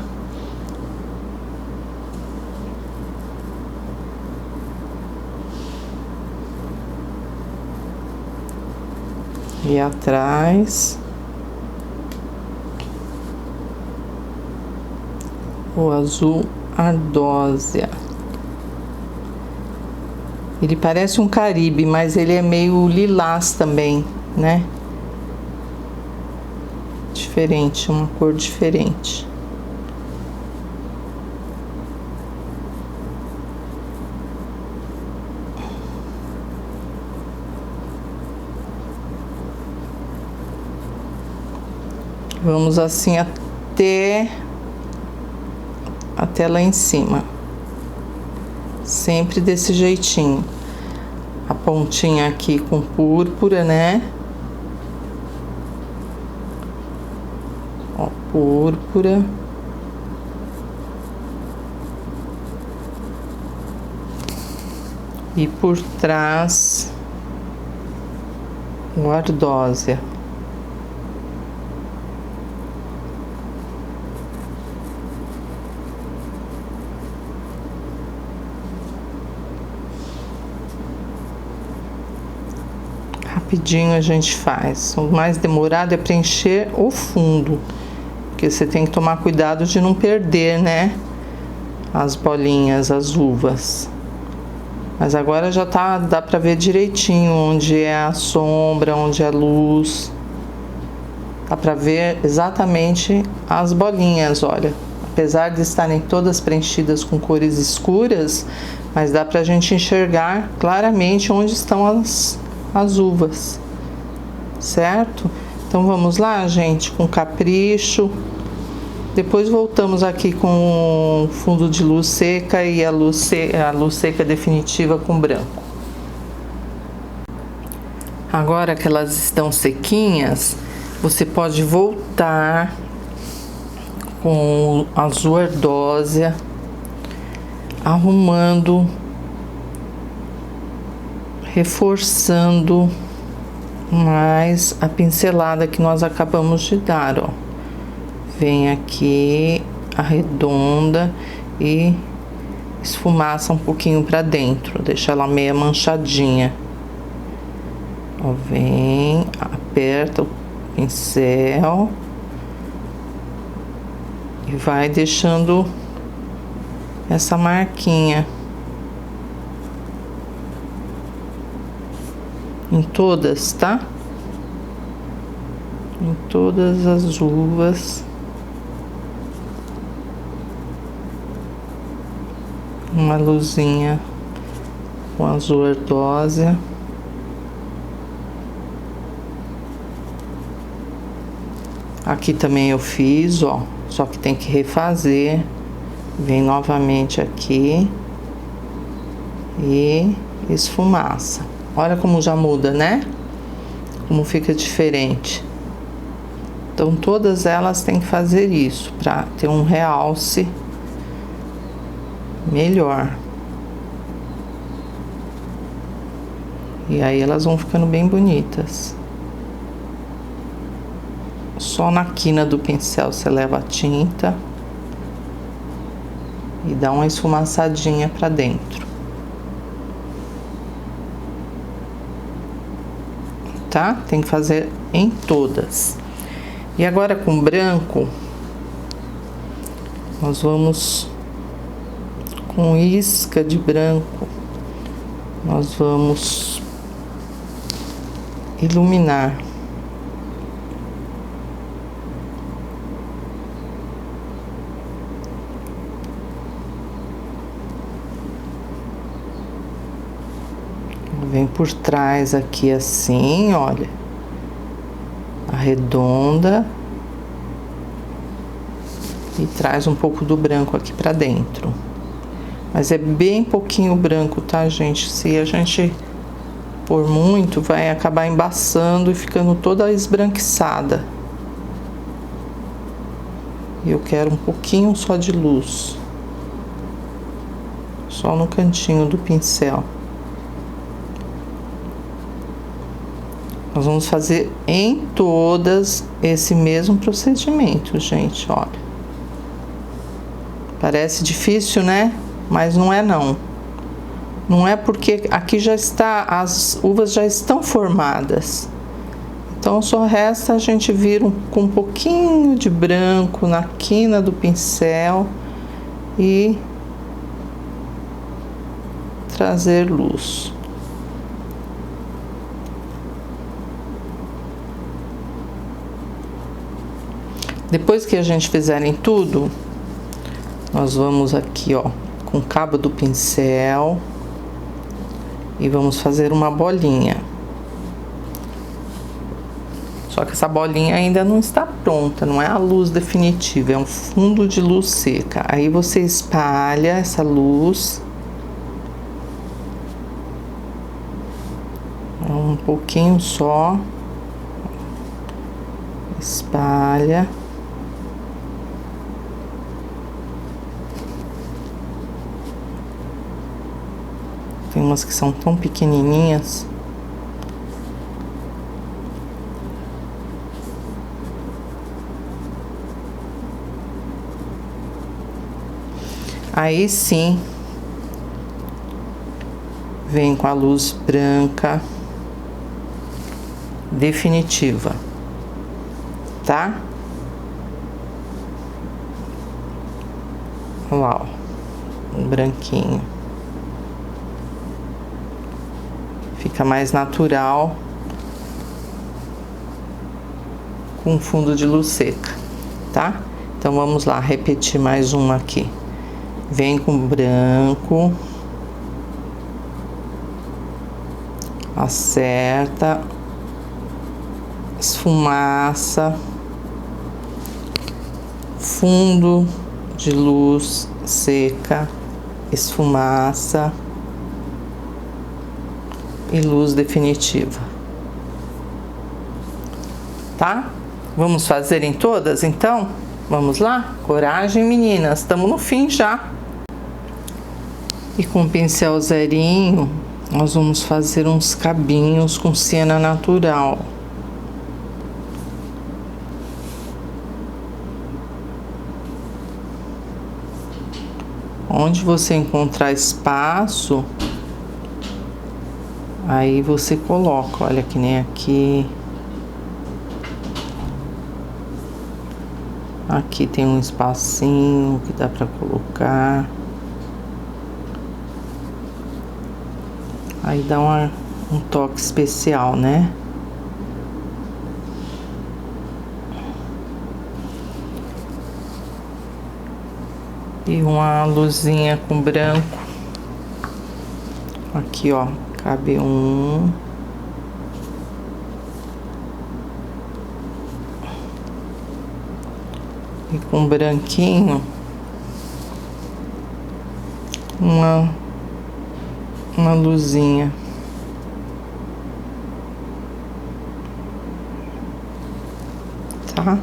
E atrás, o azul ardósia. Ele parece um Caribe, mas ele é meio lilás também, né? Diferente, uma cor diferente. Vamos assim até lá em cima. Sempre desse jeitinho. A pontinha aqui com púrpura, né? Ó, púrpura. E por trás, o ardósia. Rapidinho a gente faz. O mais demorado é preencher o fundo, porque você tem que tomar cuidado de não perder, né, as bolinhas, as uvas. Mas agora já dá pra ver direitinho onde é a sombra, onde é a luz. Dá pra ver exatamente as bolinhas, olha. Apesar de estarem todas preenchidas com cores escuras, mas dá pra gente enxergar claramente onde estão as uvas, certo? Então vamos lá, gente, com capricho. Depois voltamos aqui com o fundo de luz seca e a luz seca definitiva com branco. Agora que elas estão sequinhas, você pode voltar com o azul ardósia, arrumando, reforçando mais a pincelada que nós acabamos de dar, ó. Vem aqui, arredonda e esfumaça um pouquinho pra dentro, deixa ela meia manchadinha. Ó, vem, aperta o pincel e vai deixando essa marquinha em todas, tá? Em todas as uvas. Uma luzinha com azul ardósia. Aqui também eu fiz, ó, só que tem que refazer. Vem novamente aqui e esfumaça. Olha como já muda, né? Como fica diferente. Então todas elas têm que fazer isso para ter um realce melhor. E aí elas vão ficando bem bonitas. Só na quina do pincel você leva a tinta e dá uma esfumaçadinha pra dentro. Tá? Tem que fazer em todas. E agora com branco, nós vamos com isca de branco, nós vamos iluminar. Vem por trás aqui assim, olha, arredonda e traz um pouco do branco aqui pra dentro. Mas é bem pouquinho branco, tá, gente? Se a gente pôr muito, vai acabar embaçando e ficando toda esbranquiçada. E eu quero um pouquinho só de luz, só no cantinho do pincel. Nós vamos fazer em todas esse mesmo procedimento, gente, olha. Parece difícil, né? Mas não é não. Não é porque aqui já está, as uvas já estão formadas. Então só resta a gente vir com um pouquinho de branco na quina do pincel e trazer luz. Depois que a gente fizer em tudo, nós vamos aqui, ó, com o cabo do pincel e vamos fazer uma bolinha. Só que essa bolinha ainda não está pronta, não é a luz definitiva, é um fundo de luz seca. Aí você espalha essa luz um pouquinho só, espalha. Tem umas que são tão pequenininhas. Aí sim, vem com a luz branca definitiva, tá? Olha lá, ó, um branquinho. Fica mais natural com fundo de luz seca, tá? Então vamos lá, repetir mais uma aqui. Vem com branco, acerta, esfumaça, fundo de luz seca, esfumaça e luz definitiva, tá? Vamos fazer em todas, então? Vamos lá? Coragem, meninas, estamos no fim já. E com o pincel zerinho, nós vamos fazer uns cabinhos com siena natural. Onde você encontrar espaço, aí você coloca, olha, que nem aqui. Aqui tem um espacinho que dá pra colocar. Aí dá um toque especial, né? E uma luzinha com branco. Aqui, ó, cabe um. E com branquinho, uma luzinha. Tá?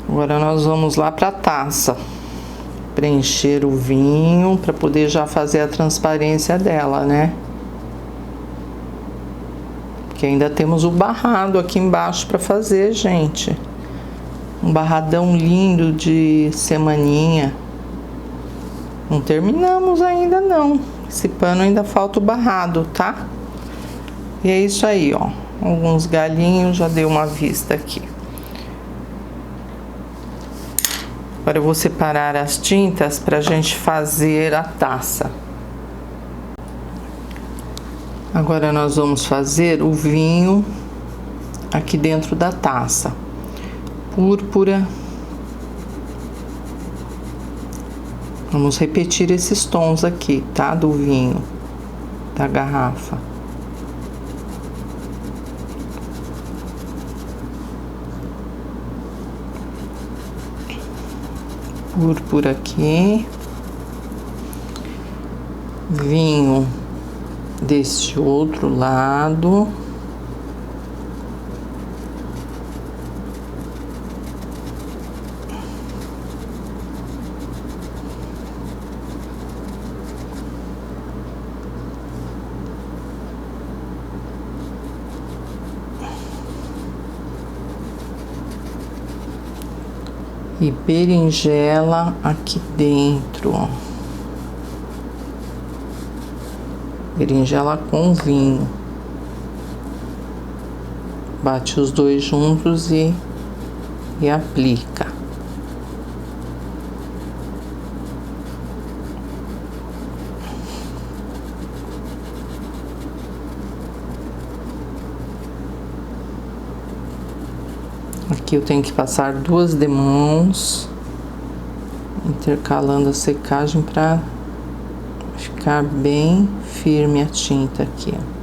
Agora nós vamos lá para a taça, preencher o vinho para poder já fazer a transparência dela, né? Que ainda temos o barrado aqui embaixo para fazer, gente. Um barradão lindo de semaninha. Não terminamos ainda não. Esse pano ainda falta o barrado, tá? E é isso aí, ó. Alguns galinhos, já deu uma vista aqui. Agora eu vou separar as tintas pra gente fazer a taça. Agora nós vamos fazer o vinho aqui dentro da taça. Púrpura. Vamos repetir esses tons aqui, tá? Do vinho, da garrafa. Púrpura aqui. Vinho deste outro lado. E berinjela aqui dentro, ó. Berinjela com vinho. Bate os dois juntos e aplica. Aqui eu tenho que passar duas demãos, intercalando a secagem para ficar bem firme a tinta aqui, ó.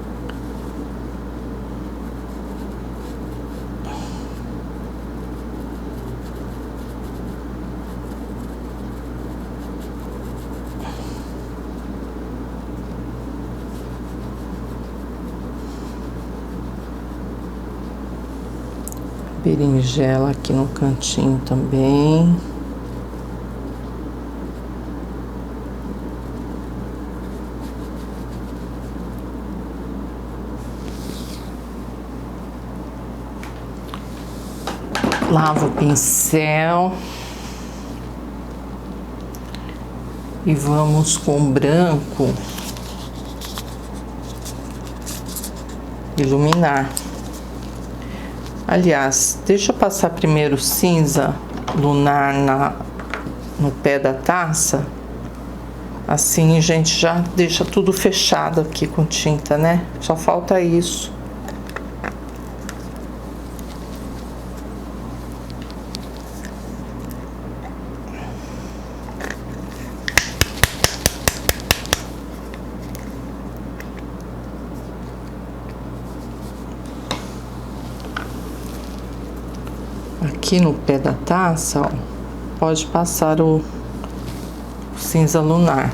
Berinjela aqui no cantinho também. Lavo o pincel. E vamos com branco iluminar. Aliás, deixa eu passar primeiro cinza lunar no pé da taça. Assim a gente já deixa tudo fechado aqui com tinta, né? Só falta isso. Aqui no pé da taça, ó, pode passar o cinza lunar.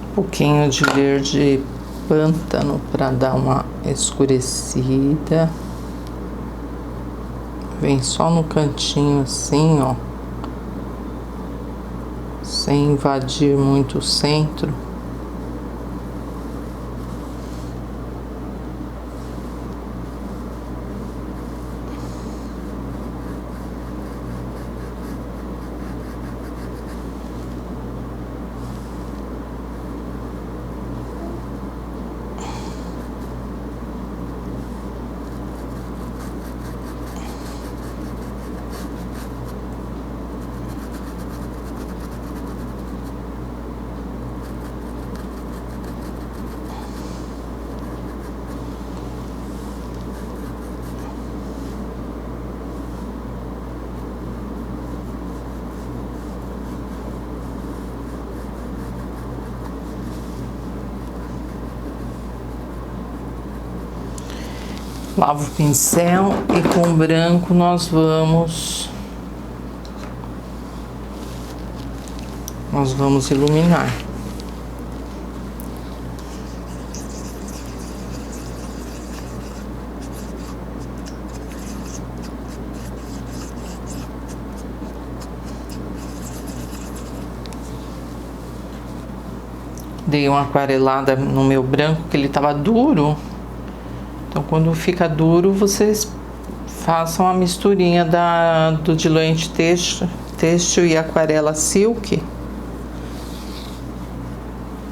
Um pouquinho de verde pântano para dar uma escurecida. Vem só no cantinho assim, ó, sem invadir muito o centro. Lavo o pincel e com o branco nós vamos iluminar. Dei uma aquarelada no meu branco, que ele tava duro. Então, quando fica duro, vocês façam a misturinha do diluente têxtil e aquarela silk.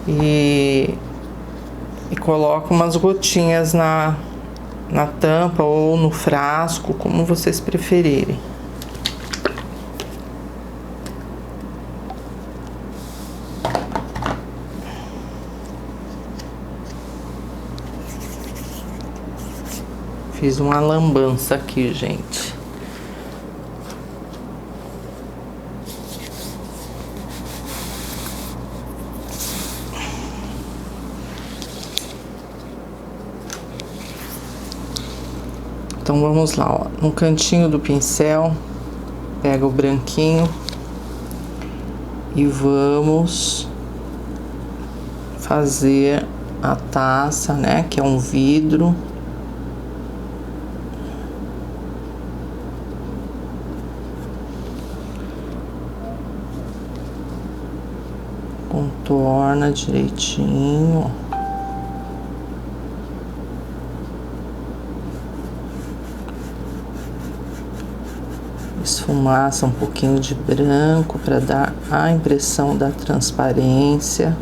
E coloca umas gotinhas na tampa ou no frasco, como vocês preferirem. Fiz uma lambança aqui, gente. Então vamos lá, ó. No cantinho do pincel, pega o branquinho e vamos fazer a taça, né? Que é um vidro. Contorna direitinho. Esfumaça um pouquinho de branco para dar a impressão da transparência.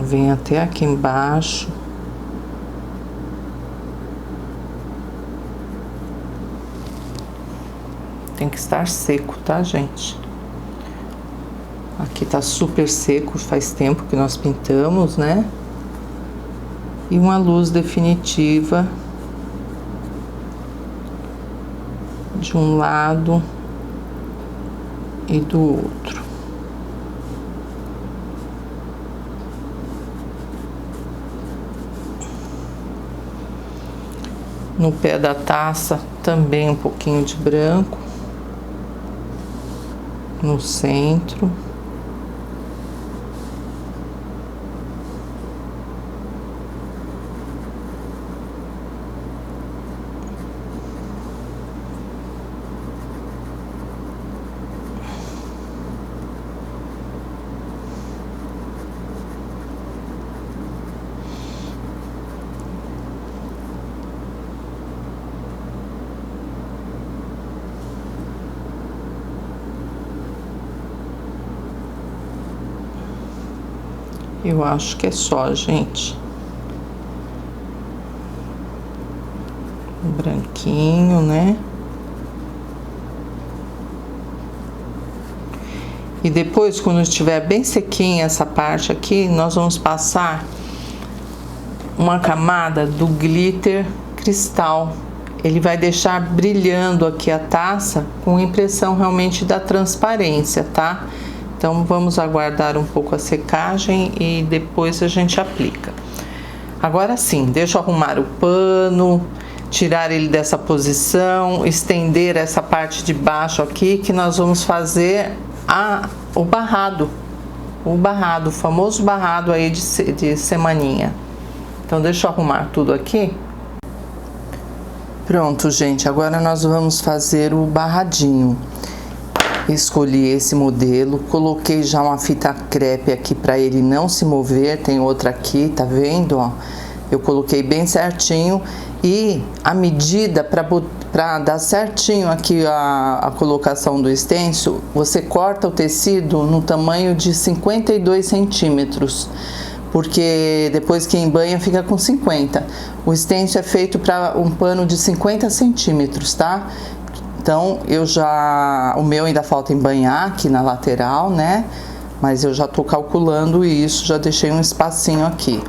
Vem até aqui embaixo. Tem que estar seco, tá, gente? Aqui tá super seco, faz tempo que nós pintamos, né? E uma luz definitiva de um lado e do outro. No pé da taça também um pouquinho de branco. No centro. Eu acho que é só, gente. Branquinho, né? E depois, quando estiver bem sequinha essa parte aqui, nós vamos passar uma camada do glitter cristal. Ele vai deixar brilhando aqui a taça com impressão realmente da transparência, tá? Então, vamos aguardar um pouco a secagem e depois a gente aplica. Agora sim, deixa eu arrumar o pano, tirar ele dessa posição, estender essa parte de baixo aqui, que nós vamos fazer o barrado. O famoso barrado aí de semaninha. Então, deixa eu arrumar tudo aqui. Pronto, gente, agora nós vamos fazer o barradinho. Escolhi esse modelo, coloquei já uma fita crepe aqui para ele não se mover, tem outra aqui, tá vendo, ó? Eu coloquei bem certinho e a medida para dar certinho aqui a colocação do stencil, você corta o tecido no tamanho de 52 centímetros, porque depois que embanha fica com 50. O stencil é feito para um pano de 50 centímetros, tá? Então, o meu ainda falta embanhar aqui na lateral, né? Mas eu já tô calculando isso, já deixei um espacinho aqui.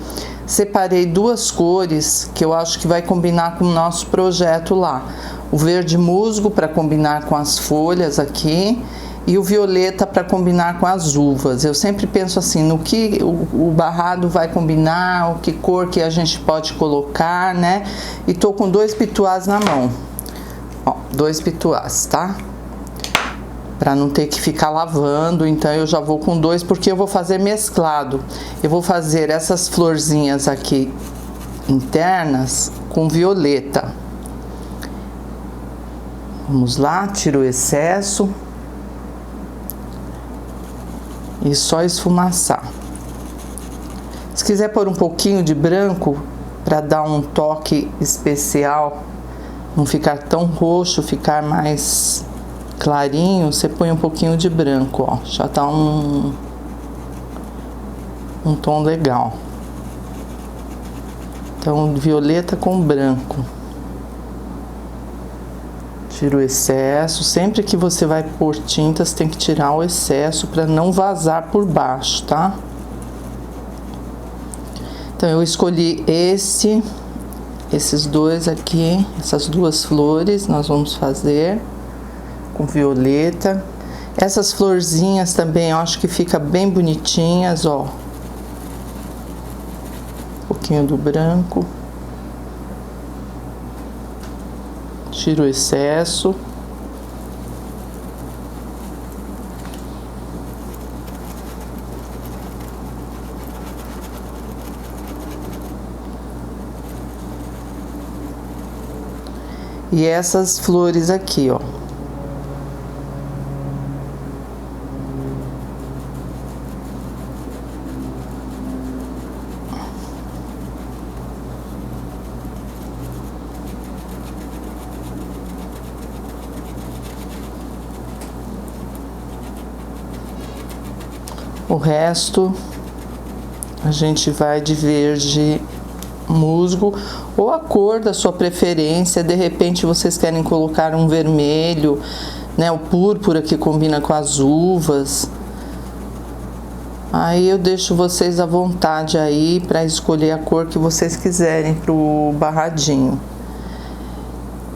separei duas cores que eu acho que vai combinar com o nosso projeto lá. O verde musgo para combinar com as folhas aqui e o violeta para combinar com as uvas. Eu sempre penso assim, no que o barrado vai combinar, o que cor que a gente pode colocar, né? E tô com 2 pituás na mão. Ó, 2 pituás, tá? Para não ter que ficar lavando, então eu já vou com 2 porque eu vou fazer mesclado. Eu vou fazer essas florzinhas aqui internas com violeta. Vamos lá, tiro o excesso. E só esfumaçar. Se quiser pôr um pouquinho de branco para dar um toque especial, não ficar tão roxo, ficar mais clarinho, você põe um pouquinho de branco, ó. Já tá um tom legal. Então, violeta com branco. Tira o excesso. Sempre que você vai pôr tintas, tem que tirar o excesso para não vazar por baixo, tá? Então, eu escolhi esses dois aqui, essas duas flores, nós vamos fazer com violeta. Essas florzinhas também, eu acho que fica bem bonitinhas, ó. Um pouquinho do branco. Tiro o excesso. E essas flores aqui, ó. O resto a gente vai de verde musgo ou a cor da sua preferência. De repente vocês querem colocar um vermelho, né? O púrpura que combina com as uvas. Aí eu deixo vocês à vontade aí para escolher a cor que vocês quiserem pro barradinho.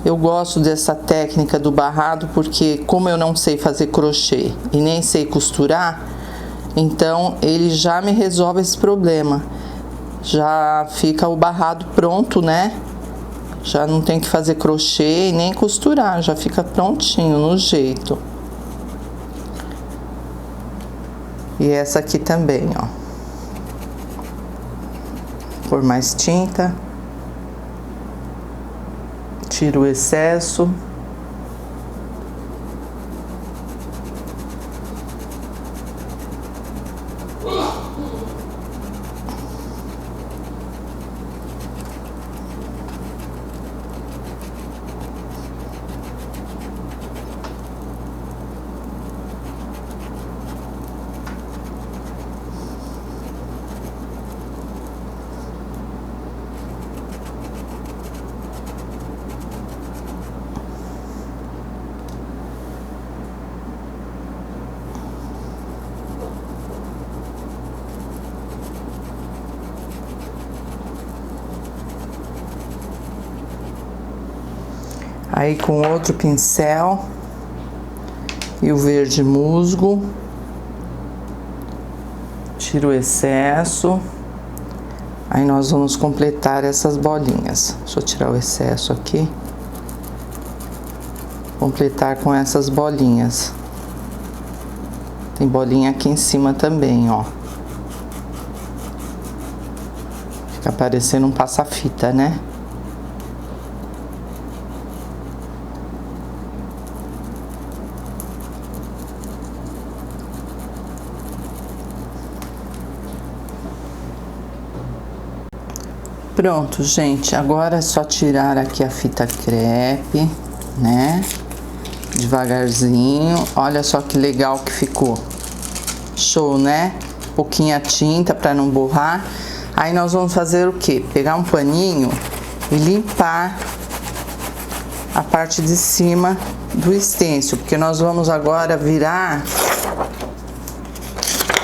Eu gosto dessa técnica do barrado porque, como eu não sei fazer crochê e nem sei costurar, então ele já me resolve esse problema. Já fica o barrado pronto, né? Já não tem que fazer crochê e nem costurar, já fica prontinho no jeito. E essa aqui também, ó. Por mais tinta. Tiro o excesso. Aí com outro pincel e o verde musgo, tiro o excesso. Aí nós vamos completar essas bolinhas. Deixa eu tirar o excesso aqui. Completar com essas bolinhas. Tem bolinha aqui em cima também, ó. Fica parecendo um passa-fita, né? Pronto, gente, agora é só tirar aqui a fita crepe, né? Devagarzinho. Olha só que legal que ficou. Show, né? Pouquinha tinta para não borrar. Aí nós vamos fazer o quê? Pegar um paninho e limpar a parte de cima do stencil, porque nós vamos agora virar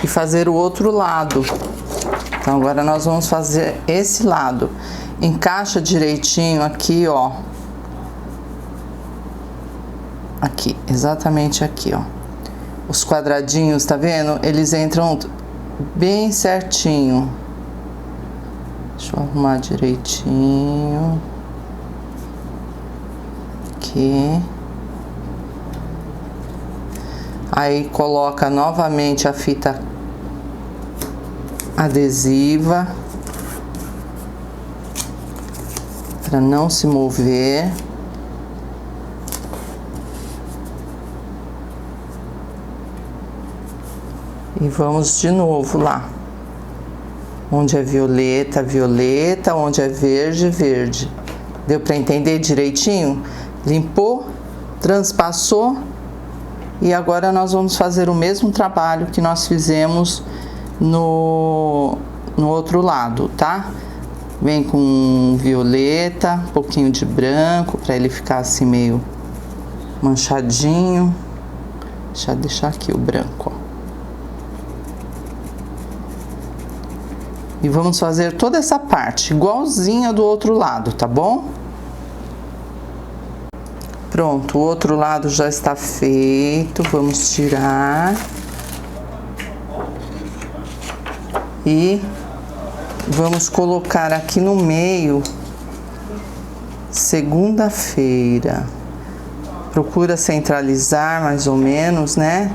e fazer o outro lado. Então, agora nós vamos fazer esse lado. Encaixa direitinho aqui, ó. Aqui, exatamente aqui, ó. Os quadradinhos, tá vendo? Eles entram bem certinho. Deixa eu arrumar direitinho. Aqui. Aí coloca novamente a fita adesiva para não se mover. E vamos de novo lá. Onde é violeta, violeta, onde é verde, verde. Deu para entender direitinho? Limpou, transpassou e agora nós vamos fazer o mesmo trabalho que nós fizemos no outro lado, tá? Vem com violeta, um pouquinho de branco para ele ficar assim meio manchadinho. Deixa eu deixar aqui o branco, ó. E vamos fazer toda essa parte igualzinha do outro lado, tá bom? Pronto, o outro lado já está feito. Vamos tirar. E vamos colocar aqui no meio segunda-feira. Procura centralizar mais ou menos, né?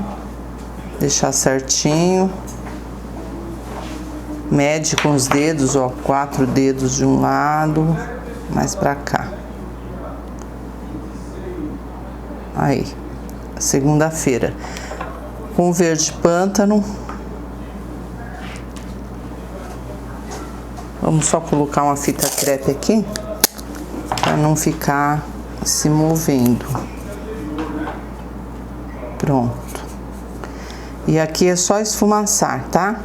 Deixar certinho. Mede com os dedos, ó, 4 dedos de um lado, mais pra cá. Aí, segunda-feira. Com verde pântano. Vamos só colocar uma fita crepe aqui, para não ficar se movendo. Pronto. E aqui é só esfumaçar, tá?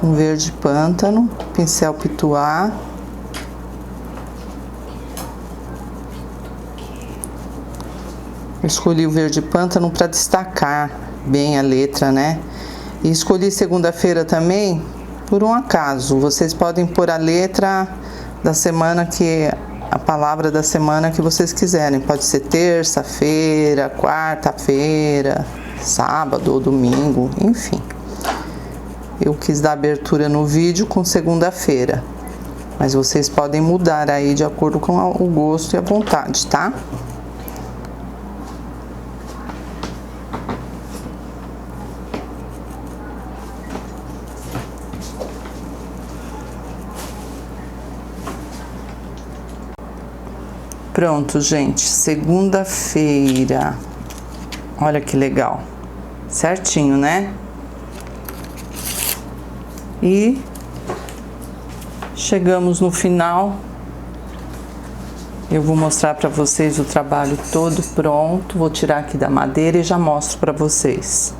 Um verde pântano, pincel pituá. Eu escolhi o verde pântano para destacar bem a letra, né? E escolhi segunda-feira também por um acaso. Vocês podem pôr a letra da semana a palavra da semana que vocês quiserem. Pode ser terça-feira, quarta-feira, sábado ou domingo, enfim. Eu quis dar abertura no vídeo com segunda-feira, mas vocês podem mudar aí de acordo com o gosto e a vontade, tá? Pronto, gente, segunda-feira. Olha que legal. Certinho, né? E chegamos no final. Eu vou mostrar para vocês o trabalho todo pronto. Vou tirar aqui da madeira e já mostro para vocês.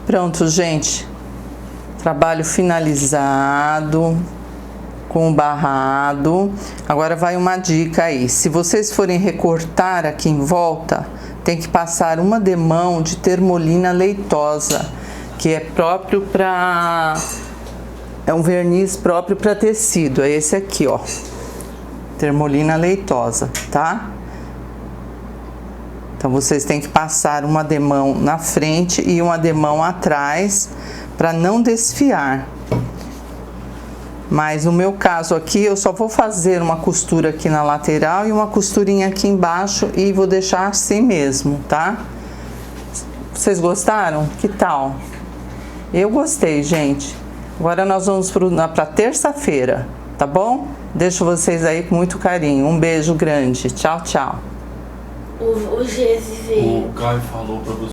Pronto, gente. Trabalho finalizado com o barrado. Agora vai uma dica aí. Se vocês forem recortar aqui em volta, tem que passar uma demão de termolina leitosa, que é próprio para... É um verniz próprio para tecido, é esse aqui, ó. Termolina leitosa, tá? Então, vocês têm que passar uma demão na frente e uma demão atrás para não desfiar. Mas no meu caso aqui, eu só vou fazer uma costura aqui na lateral e uma costurinha aqui embaixo e vou deixar assim mesmo, tá? Vocês gostaram? Que tal? Eu gostei, gente. Agora nós vamos para terça-feira, tá bom? Deixo vocês aí com muito carinho. Um beijo grande. Tchau, tchau. O Caio falou pra você.